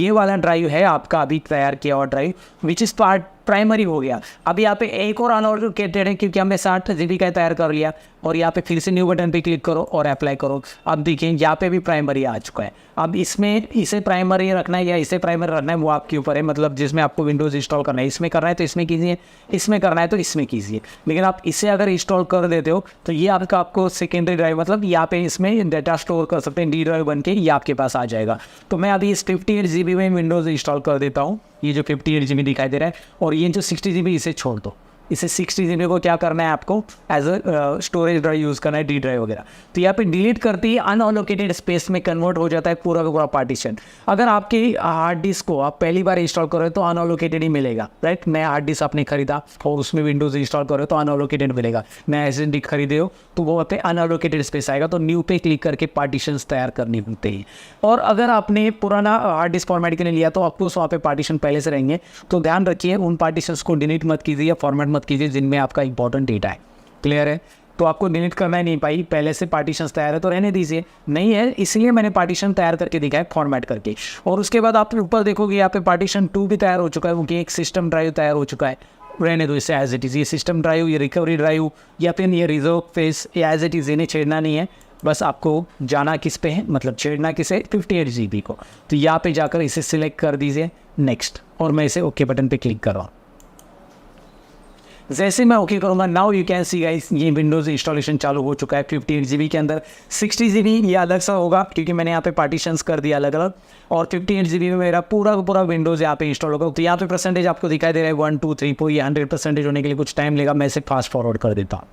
वाला ड्राइव है आपका अभी तैयार किया हुआ drive, which is part primary हो गया। अब यहाँ पे एक और अनअलोकेटेड है क्योंकि हमने 60 GB का तैयार कर लिया। और यहाँ पे फिर से न्यू बटन पे क्लिक करो और अप्लाई करो। अब देखिए यहाँ पे भी प्राइमरी आ चुका है। अब इसमें इसे प्राइमरी रखना है या इसे प्राइमरी रखना है वो आपके ऊपर है, मतलब जिसमें आपको विंडोज़ इंस्टॉल करना है, इसमें करना है तो इसमें कीजिए, इसमें करना है तो इसमें कीजिए। लेकिन आप इसे अगर इंस्टॉल कर देते हो तो ये आपको सेकेंडरी ड्राइव, मतलब यहाँ पे इसमें डाटा स्टोर कर सकते हैं, डी ड्राइव बन के ये आपके पास आ जाएगा। तो मैं अभी इस 58 GB में विंडोज़ इंस्टॉल कर देता हूँ, ये जो 58 GB दिखाई दे रहा है। और ये जो 60 GB इसे छोड़ दो, इसे 60 GB को क्या करना है आपको as a storage drive use करना है, डी ड्राइव वगैरह। तो यहाँ पे डिलीट करते ही अनअलोकेटेड स्पेस में कन्वर्ट हो जाता है पूरा का पूरा पार्टीशन। अगर आपके हार्ड डिस्क को आप पहली बार इंस्टॉल करो तो अनअलोकेटेड ही मिलेगा, राइट। नया हार्ड डिस्क आपने खरीदा और उसमें विंडोज़ इंस्टॉल करो तो अनअलोकेटेड मिलेगा। नया SSD खरीदे हो तो वो पे अनअलोकेटेड स्पेस आएगा, तो न्यू पे क्लिक करके पार्टीशंस तैयार करनी होते हैं। और अगर आपने पुराना हार्ड डिस्क फॉर्मेट के लिए लिया तो आपको वहाँ पे पार्टीशन पहले से रहेंगे, तो ध्यान रखिए उन पार्टीशंस को डिलीट मत कीजिए या फॉर्मेट मत कीजिए जिनमें आपका इंपॉर्टेंट डेटा है। क्लियर है? तो आपको डिलीट करना ही नहीं पाई, पहले से पार्टीशंस तैयार है तो रहने दीजिए। नहीं है इसलिए मैंने पार्टीशन तैयार करके दिखाया फॉर्मेट करके। और उसके बाद आप ऊपर देखोगे यहाँ पे पार्टीशन 2 भी तैयार हो चुका है, क्योंकि एक सिस्टम ड्राइव तैयार हो चुका है। रहने दो इसे एज इट इज़। ये सिस्टम ड्राइव, ये रिकवरी ड्राइव या फिर ये रिजर्व फेस, ये एज इट इज़, इन्हें छेड़ना नहीं है। बस आपको जाना किस पे है, मतलब छेड़ना किसे, 58 GB को। तो यहाँ पे जाकर इसे सिलेक्ट कर दीजिए नेक्स्ट, और मैं इसे ओके बटन पे क्लिक कर रहा हूँ। जैसे मैं ओके करूँगा, now you can see guys, ये विंडोज़ इंस्टॉलेशन चालू हो चुका है 58 GB के अंदर। 60 GB ये अलग सा होगा क्योंकि मैंने यहाँ पे पार्टीशंस कर दिया अलग अलग, और 58 GB में मेरा पूरा विंडोज़ यहाँ पे इंस्टॉल होगा। तो यहाँ पे परसेंटेज आपको दिखाई दे रहा है 1 2 3 4, ये 100% होने के लिए कुछ टाइम लेगा। मैं इसे फास्ट फॉरवर्ड कर देता हूँ।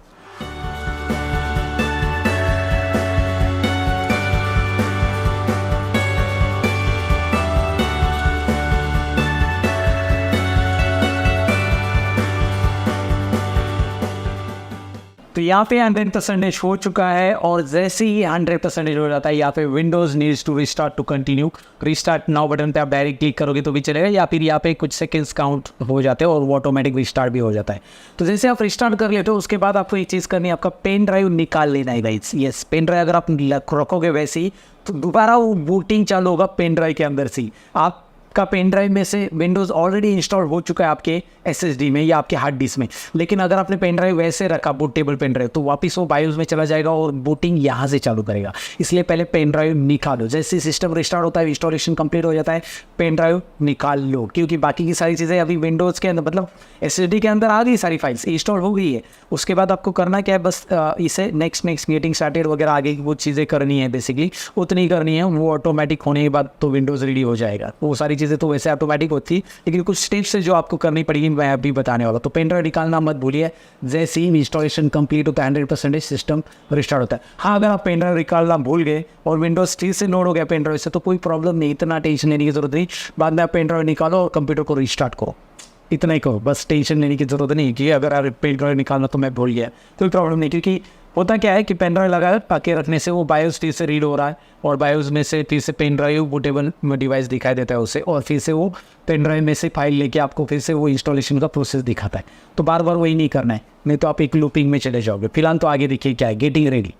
तो यहाँ पे 100% हो चुका है और जैसे ही 100% हो जाता है यहाँ पे Windows needs to restart to continue. Restart now button पे आप डायरेक्ट क्लिक करोगे तो भी चलेगा, या फिर यहाँ पे कुछ सेकंड्स काउंट हो जाते हैं और वो ऑटोमेटिक रिस्टार्ट भी हो जाता है। तो जैसे आप रिस्टार्ट कर लेते हो उसके बाद आपको एक चीज़ करनी है, आपका पेन ड्राइव निकाल लेना है गाइस। यस, पेन ड्राइव अगर आप रखोगे वैसे ही तो दोबारा वो बूटिंग चालू होगा पेन ड्राइव के अंदर से ही। आपका पेन ड्राइव में से विंडोज़ ऑलरेडी इंस्टॉल हो चुका है आपके एसएसडी में या आपके हार्ड डिस्क में, लेकिन अगर आपने पेन ड्राइव वैसे रखा बूटेबल पेन ड्राइव तो वापस वो बायोस में चला जाएगा और बूटिंग यहाँ से चालू करेगा। इसलिए पहले पेन ड्राइव निकालो। जैसे सिस्टम रिस्टार्ट होता है, इंस्टॉलेशन कंप्लीट हो जाता है, पेन ड्राइव निकाल लो, क्योंकि बाकी की सारी चीज़ें अभी विंडोज़ के अंदर मतलब एसएसडी के अंदर आ गई, सारी फाइल्स इंस्टॉल हो गई है। उसके बाद आपको करना क्या है, बस इसे नेक्स्ट गेटिंग स्टार्टेड वगैरह आगे वो चीज़ें करनी है, बेसिकली उतनी करनी है। वो ऑटोमेटिक होने के बाद तो विंडोज़ रेडी हो जाएगा। वो सारी चीज़ें तो वैसे ऑटोमेटिक होती है, लेकिन कुछ स्टेप्स से जो आपको करनी पड़ेगी मैं अभी बताने वाला। तो पेन ड्राइव निकालना मत भूलिए। जैसे ही इंस्टॉलेशन कंप्लीट होता है 100% सिस्टम रिस्टार्ट होता है। हाँ, अगर आप पेन ड्राइव निकालना भूल गए और विंडोज़ 3 से लोड हो गया पेन ड्राइव से तो कोई प्रॉब्लम नहीं, इतना टेंशन लेने की जरूरत नहीं। बाद में आप पेन ड्राइव निकालो और कंप्यूटर को रिस्टार्ट करो, इतना ही करो, बस टेंशन लेने की जरूरत नहीं कि अगर आप पेन ड्राइव निकालना तो मैं भूल गया, कोई प्रॉब्लम नहीं। क्योंकि होता क्या है कि पेन ड्राइव लगा के रखने से वो बायोस टी से रीड हो रहा है और बायोस में से टी से पेन ड्राइव बूटेबल डिवाइस दिखाई देता है उसे, और फिर से वो पेन ड्राइव में से फाइल लेके आपको फिर से वो इंस्टॉलेशन का प्रोसेस दिखाता है। तो बार बार वही नहीं करना है, नहीं तो आप एक लूपिंग में चले जाओगे। फिलहाल तो आगे देखिए क्या है, गेटिंग रेडी।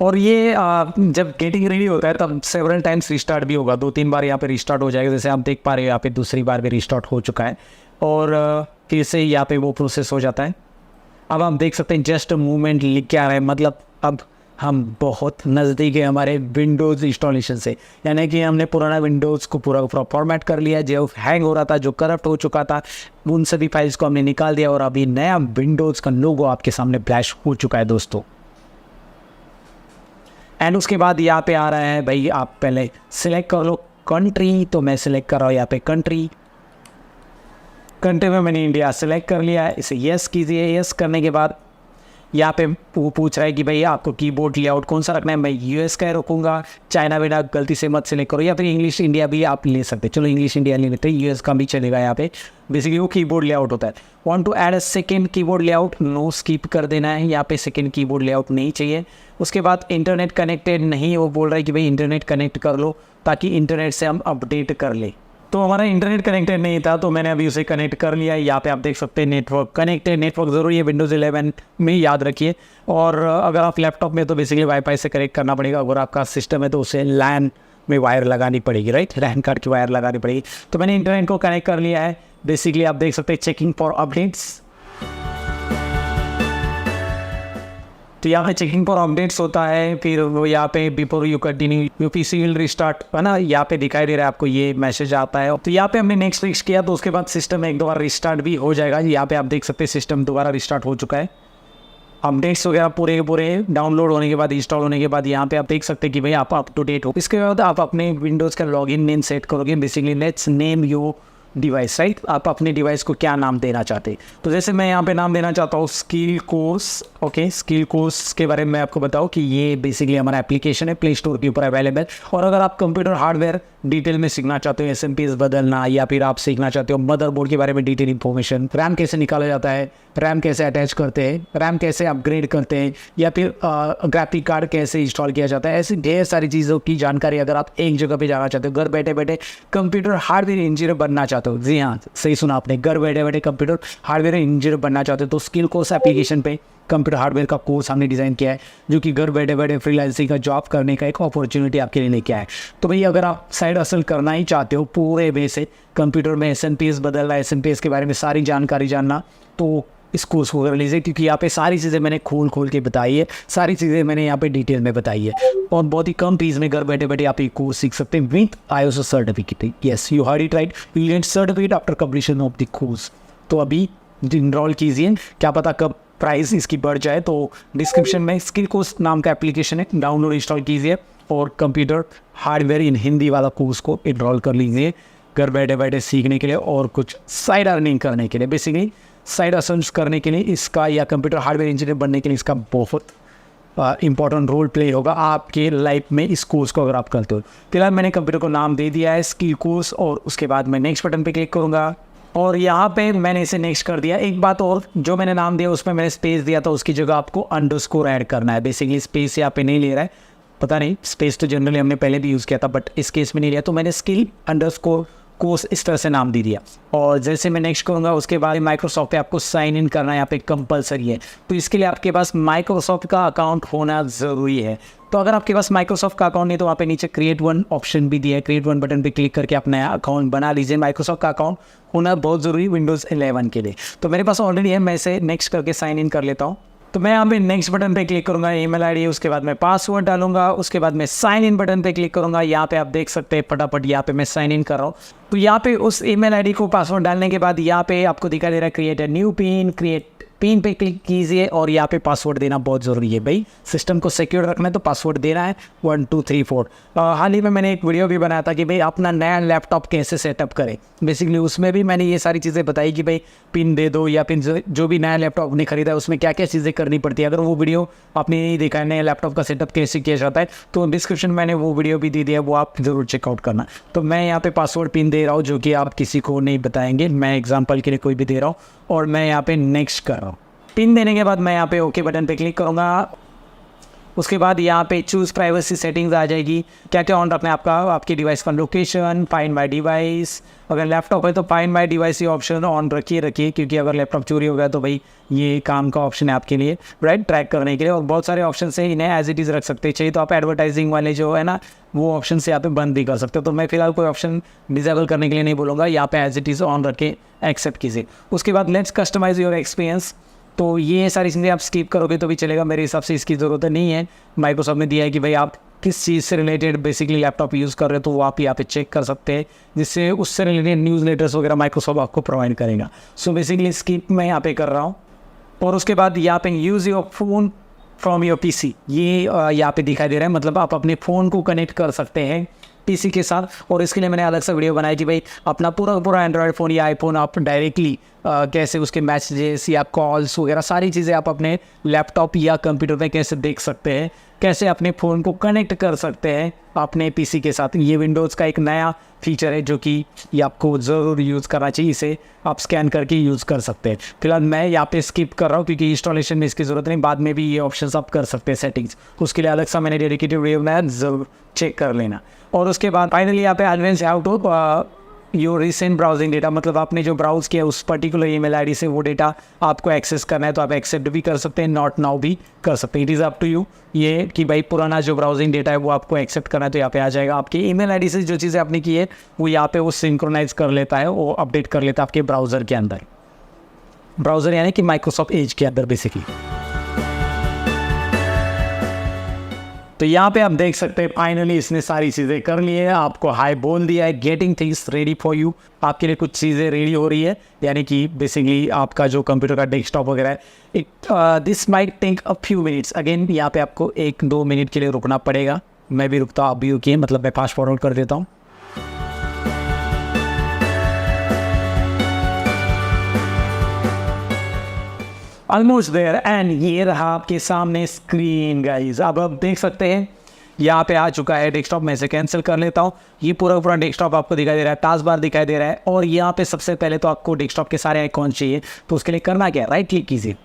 और ये जब गेटिंग रेडी होता है तब सेवरल टाइम्स रिस्टार्ट भी होगा, 2-3 बार यहाँ पे रिस्टार्ट हो जाएगा। जैसे आप देख पा रहे हो यहाँ पे दूसरी बार भी रिस्टार्ट हो चुका है और फिर से यहाँ पे वो प्रोसेस हो जाता है। अब आप देख सकते हैं जस्ट मूवमेंट लिख के आ रहा है, मतलब अब हम बहुत नज़दीक है हमारे विंडोज़ इंस्टॉलेशन से। यानी कि हमने पुराना विंडोज़ को पूरा फॉर्मेट कर लिया, जो हैंग हो रहा था, जो करप्ट हो चुका था, उन सभी फाइल्स को हमने निकाल दिया और अभी नया विंडोज़ का लोगो आपके सामने फ्लैश हो चुका है दोस्तों। एंड उसके बाद यहाँ पे आ रहा है भाई, आप पहले सिलेक्ट कर लो कंट्री। तो मैं सिलेक्ट कर रहा हूँ यहाँ पे कंट्री में मैंने इंडिया सेलेक्ट कर लिया है। इसे यस कीजिए। यस करने के बाद यहाँ पे वो पूछ रहा है कि भाई आपको कीबोर्ड लेआउट कौन सा रखना है। मैं यूएस का रखूँगा, चाइना बिना गलती से मत सेलेक्ट करो, या फिर इंग्लिश इंडिया भी आप ले सकते हैं। चलो इंग्लिश इंडिया ले लेते हैं, यूएस का भी चलेगा। यहाँ पे बेसिकली वो कीबोर्ड लेआउट होता है। Want to add a second keyboard layout, no skip कर देना है। यहाँ पे सेकेंड कीबोर्ड लेआउट नहीं चाहिए। उसके बाद इंटरनेट कनेक्टेड नहीं, वो बोल रहा है कि भाई इंटरनेट कनेक्ट कर लो ताकि इंटरनेट से हम अपडेट कर ले। तो हमारा इंटरनेट कनेक्टेड नहीं था तो मैंने अभी उसे कनेक्ट कर लिया। यहाँ पे आप देख सकते हैं नेटवर्क कनेक्टेड। नेटवर्क ज़रूरी है विंडोज़ 11 में, याद रखिए। और अगर आप लैपटॉप में तो बेसिकली वाईफाई से कनेक्ट करना पड़ेगा। अगर आपका सिस्टम है तो उसे लैन में वायर लगानी पड़ेगी, राइट, लैन कार्ड की वायर लगानी पड़ेगी। तो मैंने इंटरनेट को कनेक्ट कर लिया है। बेसिकली आप देख सकते हैं चेकिंग फॉर अपडेट्स। तो यहाँ पे चेकिंग फॉर अपडेट्स होता है। फिर वो यहाँ पे before you continue you PC will restart, है ना, यहाँ पे दिखाई दे रहा है आपको ये मैसेज आता है। तो यहाँ पे हमने नेक्स्ट क्लिक किया तो उसके बाद सिस्टम एक दो बार रिस्टार्ट भी हो जाएगा। यहाँ पे आप देख सकते हैं सिस्टम दोबारा रिस्टार्ट हो चुका है। अपडेट्स वगैरह पूरे के पूरे डाउनलोड होने के बाद, इंस्टॉल होने के बाद यहाँ पे आप देख सकते हैं कि भाई आप अप टू डेट हो। इसके बाद आप अपने विंडोज़ का लॉगिन नेम सेट करोगे। Basically let's name your device, right. आप अपने डिवाइस को क्या नाम देना चाहते हैं। तो जैसे मैं यहाँ पे नाम देना चाहता हूँ skill course. Okay, skill course के बारे में मैं आपको बताऊँ कि ये बेसिकली हमारा एप्लीकेशन है, प्ले स्टोर के ऊपर अवेलेबल। और अगर आप कंप्यूटर हार्डवेयर डिटेल में सीखना चाहते हो, SMPS बदलना, या फिर आप सीखना चाहते हो मदरबोर्ड के बारे में डिटेल इन्फॉर्मेशन, रैम कैसे निकाला जाता है, रैम कैसे अटैच करते हैं, रैम कैसे अपग्रेड करते हैं, या फिर ग्राफिक कार्ड कैसे इंस्टॉल किया जाता है, ऐसी ढेर सारी चीज़ों की जानकारी अगर आप एक जगह पे जाना चाहते हो, घर बैठे बैठे कंप्यूटर हार्डवेयर इंजीनियर बनना चाहते हो, जी हाँ सही सुना आपने, घर बैठे बैठे कंप्यूटर हार्डवेयर इंजीनियर बनना चाहते हो, तो स्किल कोर्स एप्लीकेशन पे कंप्यूटर हार्डवेयर का कोर्स हमने डिज़ाइन किया है, जो कि घर बैठे बैठे फ्रीलांसिंग का जॉब करने का एक अपॉर्चुनिटी आपके लिए लेके आया है। तो भाई अगर आप साइड हसल करना ही चाहते हो पूरे वे से, कंप्यूटर में SMPS बदलना, SMPS के बारे में सारी जानकारी जानना, तो इस कोर्स को कर लीजिए, क्योंकि यहाँ पे सारी चीज़ें मैंने खोल के बताई है, सारी चीज़ें मैंने यहाँ पे डिटेल में बताई है, और बहुत ही कम फीस में घर बैठे बैठे आप ये कोर्स सीख सकते हैं with ISO certificate. Yes, you heard it right, you get certificate after completion of the course. तो अभी इनरोल कीजिए, क्या पता कब प्राइस इसकी बढ़ जाए। तो डिस्क्रिप्शन में स्किल कोर्स नाम का एप्लीकेशन है, डाउनलोड इंस्टॉल कीजिए और कंप्यूटर हार्डवेयर इन हिंदी वाला कोर्स को इनरोल कर लीजिए घर बैठे बैठे सीखने के लिए और कुछ साइड अर्निंग करने के लिए। बेसिकली साइड असर्स करने के लिए इसका, या कंप्यूटर हार्डवेयर इंजीनियर बनने के लिए इसका बहुत इंपॉर्टेंट रोल प्ले होगा आपके लाइफ में इस कोर्स को अगर आप करते हो। फिलहाल मैंने कंप्यूटर को नाम दे दिया है स्किल कोर्स, और उसके बाद मैं नेक्स्ट बटन पे क्लिक करूँगा। और यहाँ पे मैंने इसे नेक्स्ट कर दिया। एक बात और, जो मैंने नाम दिया उसमें मैंने स्पेस दिया था, उसकी जगह आपको अंडरस्कोर ऐड करना है। बेसिकली स्पेस यहाँ पे नहीं ले रहा है, पता नहीं, स्पेस तो जनरली हमने पहले भी यूज़ किया था बट इस केस में नहीं लिया, तो मैंने स्किल अंडरस्कोर कोर्स इस तरह से नाम दे दिया। और जैसे मैं नेक्स्ट करूँगा उसके बाद माइक्रोसॉफ्ट पे आपको साइन इन करना यहाँ पे कंपलसरी है, तो इसके लिए आपके पास माइक्रोसॉफ्ट का अकाउंट होना ज़रूरी है। तो अगर आपके पास माइक्रोसॉफ्ट का अकाउंट नहीं तो वहाँ पे नीचे क्रिएट वन ऑप्शन भी दिया है, क्रिएट वन बटन पे क्लिक करके आप नया अकाउंट बना लीजिए। माइक्रोसॉफ्ट का अकाउंट होना बहुत ज़रूरी विंडोज़ 11 के लिए। तो मेरे पास ऑलरेडी है, मैं इसे नेक्स्ट करके साइन इन कर लेता हूँ। तो मैं यहाँ पे नेक्स्ट बटन पे क्लिक करूँगा, ईमेल आईडी, उसके बाद मैं पासवर्ड डालूंगा, उसके बाद मैं साइन इन बटन पे क्लिक करूँगा। यहाँ पे आप देख सकते हैं फटाफट यहाँ पे मैं साइन इन कर रहा हूँ। तो यहाँ पे उस ईमेल आईडी को पासवर्ड डालने के बाद यहाँ पे आपको दिखाई दे रहा है create a new pin, create pin पे क्लिक कीजिए और यहाँ पे पासवर्ड देना बहुत ज़रूरी है भाई। सिस्टम को सिक्योर रखना है तो पासवर्ड देना है 1 2 3 4। हाल ही में मैंने एक वीडियो भी बनाया था कि भाई अपना नया लैपटॉप कैसे सेटअप करें। बेसिकली उसमें भी मैंने ये सारी चीज़ें बताई कि भाई पिन दे दो, या पिन जो भी नया लैपटॉप आपने खरीदा है उसमें क्या क्या चीज़ें करनी पड़ती है। अगर वो वीडियो आपने नहीं देखा है नया लैपटॉप का सेटअप कैसे किया जाता है तो डिस्क्रिप्शन में मैंने वो वीडियो भी दे दिया है, वो आप ज़रूर चेकआउट करना। तो मैं यहाँ पे पासवर्ड पिन दे रहा हूँ जो कि आप किसी को नहीं बताएंगे, मैं एग्जाम्पल के लिए कोई भी दे रहा हूँ और मैं यहाँ पे नेक्स्ट कर रहा हूँ। पिन देने के बाद मैं यहाँ पे ओके बटन पे क्लिक करूँगा। उसके बाद यहाँ पे चूज़ प्राइवेसी सेटिंग्स आ जाएगी, क्या क्या ऑन रखना है आपका, आपकी डिवाइस का लोकेशन, फाइंड माय डिवाइस। अगर लैपटॉप है तो फाइंड माय डिवाइस ये ऑप्शन ऑन रखिए क्योंकि अगर लैपटॉप चोरी हो गया तो भाई ये काम का ऑप्शन है आपके लिए, राइट, ट्रैक करने के लिए। और बहुत सारे ऑप्शन से इन्हें एज इट इज़ रख सकते हैं, चाहिए तो आप एडवर्टाइजिंग वाले जो है ना वो ऑप्शन से यहाँ पे बंद भी कर सकते हो। तो मैं फिलहाल कोई ऑप्शन डिसेबल करने के लिए नहीं बोलूँगा, यहाँ पे एज इट इज़ ऑन रख के एक्सेप्ट कीजिए। उसके बाद लेट्स कस्टमाइज योर एक्सपीरियंस, तो ये सारी चीज़ें आप स्किप करोगे तो भी चलेगा, मेरे हिसाब से इसकी ज़रूरत नहीं है। माइक्रोसॉफ्ट ने दिया है कि भाई आप किस चीज़ से रिलेटेड बेसिकली लैपटॉप यूज़ कर रहे हो तो वो आप यहाँ पे चेक कर सकते हैं, जिससे उससे रिलेटेड न्यूज़ लेटर्स वगैरह माइक्रोसॉफ्ट आपको प्रोवाइड करेगा। सो बेसिकली स्किप मैं यहाँ पे कर रहा हूँ। और उसके बाद यहाँ पे use your phone from your PC, ये यहाँ पे दिखाई दे रहा है, मतलब आप अपने फ़ोन को कनेक्ट कर सकते हैं पीसी के साथ। और इसके लिए मैंने अलग सा वीडियो बनाई कि भाई अपना पूरा एंड्रॉयड फ़ोन या आईफोन आप डायरेक्टली कैसे उसके मैसेजेस या कॉल्स वगैरह सारी चीज़ें आप अपने लैपटॉप या कंप्यूटर पे कैसे देख सकते हैं, कैसे अपने फ़ोन को कनेक्ट कर सकते हैं अपने पीसी के साथ। ये विंडोज़ का एक नया फीचर है जो कि ये आपको ज़रूर यूज़ करना चाहिए, इसे आप स्कैन करके यूज़ कर सकते हैं। फिलहाल मैं यहाँ पे स्किप कर रहा हूँ क्योंकि इंस्टॉलेशन में इसकी ज़रूरत नहीं, बाद में भी ये ऑप्शंस आप कर सकते हैं सेटिंग्स, उसके लिए अलग सा मैंने डेडिकेटेड वीडियो बनाया, ज़रूर चेक कर लेना। और उसके बाद फाइनली यहाँ पे advance how to your recent browsing data, मतलब आपने जो ब्राउज़ किया उस पर्टिकुलर ईमेल आईडी से वो डेटा आपको एक्सेस करना है तो आप एक्सेप्ट भी कर सकते हैं, नॉट नाउ भी कर सकते हैं। It is up to you ये कि भाई पुराना जो ब्राउजिंग डेटा है वो आपको एक्सेप्ट करना है तो यहाँ पे आ जाएगा। आपकी ईमेल आईडी से जो चीज़ें आपने की है वो यहाँ पे वो सिंक्रोनाइज कर लेता है, वो अपडेट कर लेता है आपके ब्राउज़र के अंदर, ब्राउज़र यानी कि माइक्रोसॉफ्ट एज के अंदर बेसिकली। तो यहाँ पे आप देख सकते हैं फाइनली इसने सारी चीज़ें कर ली है, आपको हाई बोल दिया है, getting things ready for you, आपके लिए कुछ चीज़ें रेडी हो रही है, यानी कि बेसिकली आपका जो कंप्यूटर का डेस्कटॉप वगैरह है, it this might take a few minutes. Again यहाँ पे आपको 1-2 मिनट के लिए रुकना पड़ेगा, मैं भी रुकता हूँ, आप भी रुकिए, मतलब मैं फास्ट फॉरवर्ड कर देता हूँ। ऑलमोस्ट देयर, एंड ये रहा आपके सामने स्क्रीन गाइज। अब आप देख सकते हैं यहाँ पे आ चुका है डेस्कटॉप, मैं इसे कैंसिल कर लेता हूँ। ये पूरा डेस्कटॉप आपको दिखाई दे रहा है, टास्क बार दिखाई दे रहा है, और यहाँ पे सबसे पहले तो आपको डेस्कटॉप के सारे आइकॉन चाहिए, तो उसके लिए करना क्या है, राइट क्लिक कीजिए।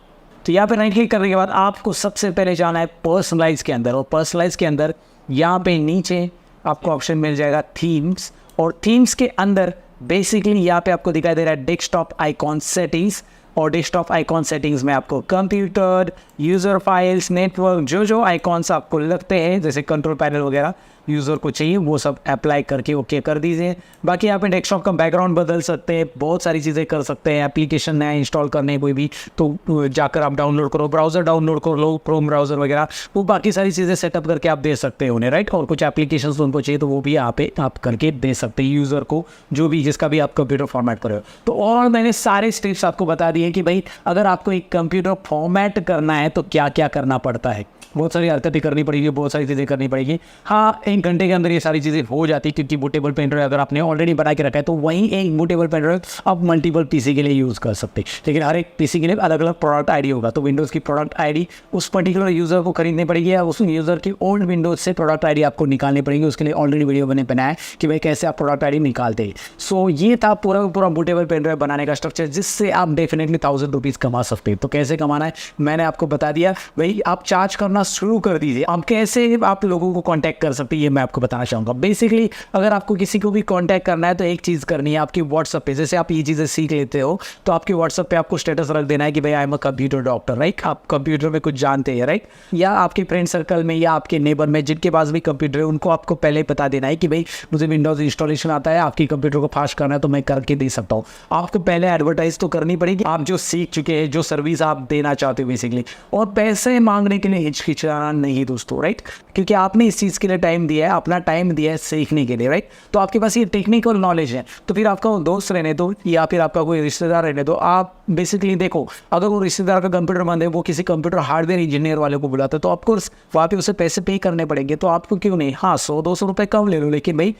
तो यहाँ पे राइट क्लिक करने के बाद आपको सबसे पहले जाना है पर्सनलाइज के अंदर, और पर्सनलाइज के अंदर यहाँ पे नीचे आपको ऑप्शन मिल जाएगा थीम्स, और थीम्स के अंदर बेसिकली यहाँ पे आपको दिखाई दे रहा है डेस्कटॉप आइकॉन सेटिंग्स, और डेस्कटॉप आइकॉन सेटिंग्स में आपको कंप्यूटर, यूज़र फाइल्स, नेटवर्क, जो आइकॉन्स आपको लगते हैं जैसे कंट्रोल पैनल वगैरह यूज़र को चाहिए वो सब अप्लाई करके ओके कर दीजिए। बाकी यहाँ पे डेस्कटॉप का बैकग्राउंड बदल सकते हैं, बहुत सारी चीज़ें कर सकते हैं। एप्लीकेशन नया इंस्टॉल करने कोई भी तो जाकर आप डाउनलोड करो, ब्राउज़र डाउनलोड कर लो, क्रोम ब्राउज़र वगैरह, वो बाकी सारी चीज़ें सेटअप करके आप दे सकते हैं उन्हें, राइट। और कुछ एप्लीकेशन उनको चाहिए तो वो भी यहाँ पे आप करके दे सकते हैं यूज़र को, जो भी जिसका भी आप कंप्यूटर फॉर्मेट कर रहे हो। तो और मैंने सारे स्टेप्स आपको बता दिए कि भाई अगर आपको एक कंप्यूटर फॉर्मेट करना है तो क्या क्या करना पड़ता है। बहुत सारी हरकतें करनी पड़ेगी, बहुत सारी चीज़ें करनी पड़ेगी। हाँ, 1 घंटे के अंदर ये सारी चीज़ें हो जाती है, क्योंकि बूटेबल पेन ड्राइव अगर आपने ऑलरेडी बना के रखा है तो वहीं एक बूटेबल पेन ड्राइव आप मल्टीपल पीसी के लिए यूज़ कर सकते हैं। लेकिन हर एक पीसी के लिए अलग अलग प्रोडक्ट आईडी होगा, तो विंडोज़ की प्रोडक्ट आईडी उस पर्टिकुलर यूज़र को खरीदनी पड़ेगी या उस यूज़र की ओल्ड विंडोज से प्रोडक्ट आईडी आपको निकालनी पड़ेगी। उसके लिए ऑलरेडी वीडियो मैंने बनाया कि भाई कैसे आप प्रोडक्ट आईडी निकालते हैं। सो ये था पूरा बूटेबल पेन ड्राइव बनाने का स्ट्रक्चर, जिससे आप डेफिनेटली 1000 रुपीज़ कमा सकते हैं। तो कैसे कमाना है मैंने आपको बता दिया, भाई आप चार्ज करना शुरू कर दीजिए। आप कैसे आप लोगों को कांटेक्ट कर सकते हैं ये मैं आपको बताना चाहूँगा। बेसिकली अगर आपको किसी को भी कांटेक्ट करना है तो एक चीज़ करनी है, आपकी व्हाट्सएप पे जैसे आप ये चीज़ें सीख लेते हो तो आपके व्हाट्सएप पे आपको स्टेटस रख देना है कि भाई I am a computer doctor, right. आप कंप्यूटर में कुछ जानते हैं, राइट। या आपके फ्रेंड सर्कल में या आपके नेबर में जिनके पास भी कंप्यूटर है उनको आपको पहले बता देना है कि भाई मुझे विंडोज़ इंस्टॉलेशन आता है, आपकी कंप्यूटर को फास्ट करना है तो मैं करके दे सकता हूँ। आपको पहले एडवर्टाइज तो करनी पड़ेगी आप जो सीख चुके हैं, जो सर्विस आप देना चाहते हो बेसिकली। और पैसे मांगने के लिए हिचकिचाना नहीं दोस्तों, राइट, क्योंकि आपने इस चीज़ के लिए टाइम दिया है, अपना टाइम दिया है सीखने के लिए, राइट। तो आपके पास ये टेक्निकल नॉलेज है, तो फिर आपका दोस्त रहने दो या फिर आपका कोई रिश्तेदार रहने दो। आप बेसिकली देखो, अगर वो रिश्तेदार का कंप्यूटर बंद है, वो किसी कंप्यूटर हार्डवेयर इंजीनियर वाले को बुलाता है तो ऑफकोर्स वहाँ पे उसे पैसे पे करने पड़ेंगे। तो आपको क्यों नहीं, हाँ 100-200 रुपये कम ले लो, लेकिन भाई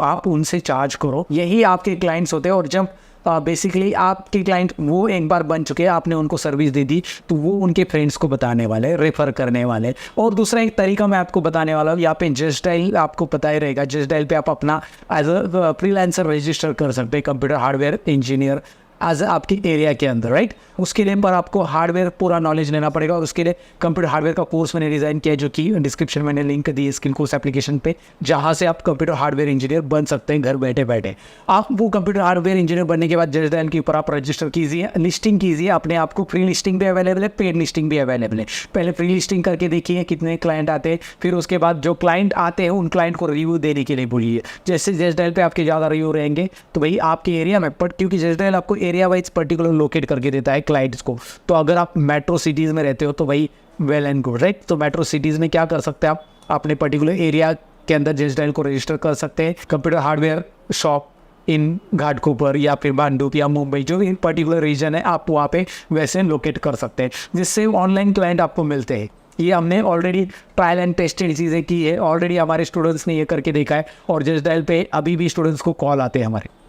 आप उनसे चार्ज करो। यही आपके क्लाइंट्स होते हैं। और जब बेसिकली आपके क्लाइंट वो एक बार बन चुके हैं, आपने उनको सर्विस दे दी तो वो उनके फ्रेंड्स को बताने वाले, रेफर करने वाले। और दूसरा एक तरीका मैं आपको बताने वाला हूँ, यहाँ पे जस्ट डायल आपको पता ही रहेगा। जस्ट डायल पे आप अपना एज अ फ्रीलांसर रजिस्टर कर सकते हैं, कंप्यूटर हार्डवेयर इंजीनियर एज आपकी एरिया के अंदर, राइट। उसके लिए पर आपको हार्डवेयर पूरा नॉलेज लेना पड़ेगा और उसके लिए कंप्यूटर हार्डवेयर का कोर्स मैंने डिज़ाइन किया है, जो कि डिस्क्रिप्शन में मैंने लिंक दी है स्किल कोर्स एप्लीकेशन पे, जहाँ से आप कंप्यूटर हार्डवेयर इंजीनियर बन सकते हैं घर बैठे बैठे। आप वो कंप्यूटर हार्डवेयर इंजीनियर बनने के बाद जस्ट डायल के ऊपर आप रजिस्टर कीजिए, लिस्टिंग कीजिए अपने आप को। फ्री लिस्टिंग भी अवेलेबल है, पेड लिस्टिंग भी अवेलेबल है। पहले फ्री लिस्टिंग करके देखिए कितने क्लाइंट आते हैं, फिर उसके बाद जो क्लाइंट आते हैं उन क्लाइंट को रिव्यू देने के लिए बोलिए। जैसे जस्ट डायल पे आपके ज़्यादा रिव्यू रहेंगे तो भाई आपके एरिया में, बट क्योंकि जस्ट डायल आपको एरिया वाइज पर्टिकुलर लोकेट करके देता है क्लाइंट्स को, तो अगर आप मेट्रो सिटीज़ में रहते हो तो भाई वेल एंड गुड, राइट। तो मेट्रो सिटीज़ में क्या कर सकते हैं, आप अपने पर्टिकुलर एरिया के अंदर जस्ट डायल को रजिस्टर कर सकते हैं। Computer hardware shop in Ghatkopar या फिर भांडुप या मुंबई, जो भी पर्टिकुलर रीजन है आप वहाँ पे वैसे लोकेट कर सकते हैं, जिससे ऑनलाइन क्लाइंट आपको मिलते हैं। ये हमने ऑलरेडी ट्रायल एंड टेस्टेड चीज़ें की है, ऑलरेडी हमारे स्टूडेंट्स ने ये करके देखा है। और जस्ट डायल पे अभी भी स्टूडेंट्स को कॉल आते हैं हमारे,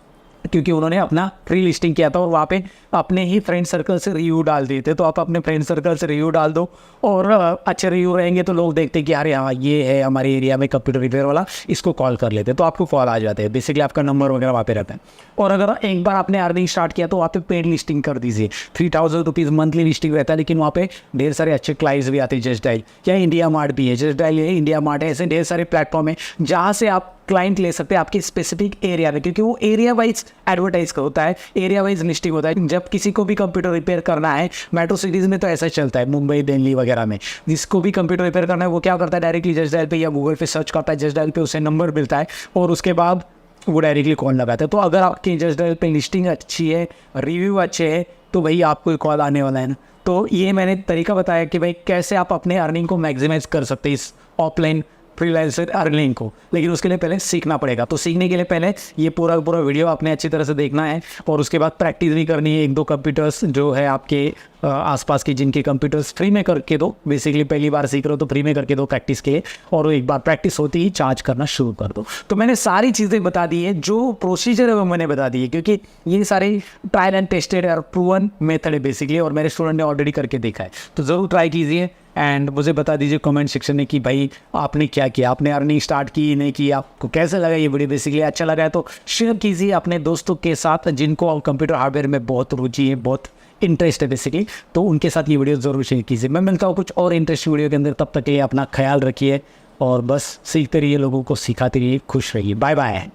क्योंकि उन्होंने अपना फ्री लिस्टिंग किया था और वहाँ पे अपने ही फ्रेंड सर्कल से रिव्यू डाल दिए थे। तो आप अपने फ्रेंड सर्कल से रिव्यू डाल दो और अच्छे रिव्यू रहेंगे तो लोग देखते हैं कि अरे हाँ ये है हमारे एरिया में कंप्यूटर रिपेयर वाला, इसको कॉल कर लेते हैं, तो आपको कॉल आ जाते हैं। बेसिकली आपका नंबर वगैरह वहाँ पे रहता है। और अगर एक बार आपने अर्निंग स्टार्ट किया तो वहाँ पे पेड लिस्टिंग कर दीजिए। 3000 रुपीज़ मंथली लिस्टिंग रहता है, लेकिन वहाँ पे ढेर सारे अच्छे क्लाइंट्स भी आते हैं। जस्ट डायल या इंडिया मार्ट भी है, जस्ट डायल है, इंडिया मार्ट है, ऐसे ढेर सारे प्लेटफॉर्म है जहाँ से आप क्लाइंट ले सकते हैं आपके स्पेसिफिक एरिया में, क्योंकि वो एरिया वाइज एडवर्टाइज होता है, एरिया वाइज लिस्टिंग होता है। जब किसी को भी कंप्यूटर रिपेयर करना है, मेट्रो सिटीज़ में तो ऐसा चलता है, मुंबई दिल्ली वगैरह में, जिसको भी कंप्यूटर रिपेयर करना है वो क्या करता है, डायरेक्टली जस्ट डायल पे या गूगल पे सर्च करता है, जस्ट डायल पे उसे नंबर मिलता है और उसके बाद वो डायरेक्टली कॉल लगाता है। तो अगर आपकी जस्ट डायल पे लिस्टिंग अच्छी है, रिव्यू अच्छे है, तो भाई आपको कॉल आने वाला है ना। तो ये मैंने तरीका बताया कि भाई कैसे आप अपने अर्निंग को मैक्सिमाइज कर सकते हैं इस ऑफलाइन फ्रीलांसर अर्निंग को, लेकिन उसके लिए पहले सीखना पड़ेगा। तो सीखने के लिए पहले ये पूरा वीडियो आपने अच्छी तरह से देखना है और उसके बाद प्रैक्टिस भी करनी है। 1-2 कंप्यूटर्स जो है आपके आसपास के, जिनके कंप्यूटर्स फ्री में करके दो। बेसिकली पहली बार सीख रहे हो तो फ्री में करके दो प्रैक्टिस के लिए, और एक बार प्रैक्टिस होती ही चार्ज करना शुरू कर दो। तो मैंने सारी चीज़ें बता दी है, जो प्रोसीजर है वो मैंने बता दी है, क्योंकि ये सारे ट्रायल एंड टेस्टेड और प्रूवन मेथड है बेसिकली, और मेरे स्टूडेंट ने ऑलरेडी करके देखा है। तो ज़रूर ट्राई कीजिए एंड मुझे बता दीजिए कमेंट सेक्शन में कि भाई आपने क्या किया, आपने अर्निंग स्टार्ट की नहीं की, आपको कैसा लगा ये वीडियो। बेसिकली अच्छा लगा है तो शेयर कीजिए अपने दोस्तों के साथ जिनको कंप्यूटर हार्डवेयर में बहुत रुचि है, बहुत इंटरेस्ट है बेसिकली, तो उनके साथ ये वीडियो ज़रूर शेयर कीजिए। मैं मिलता हूँ कुछ और इंटरेस्टिंग वीडियो के अंदर, तब तक के लिए अपना ख्याल रखिए और बस सीखते रहिए, लोगों को सिखाते रहिए, खुश रहिए। Bye bye.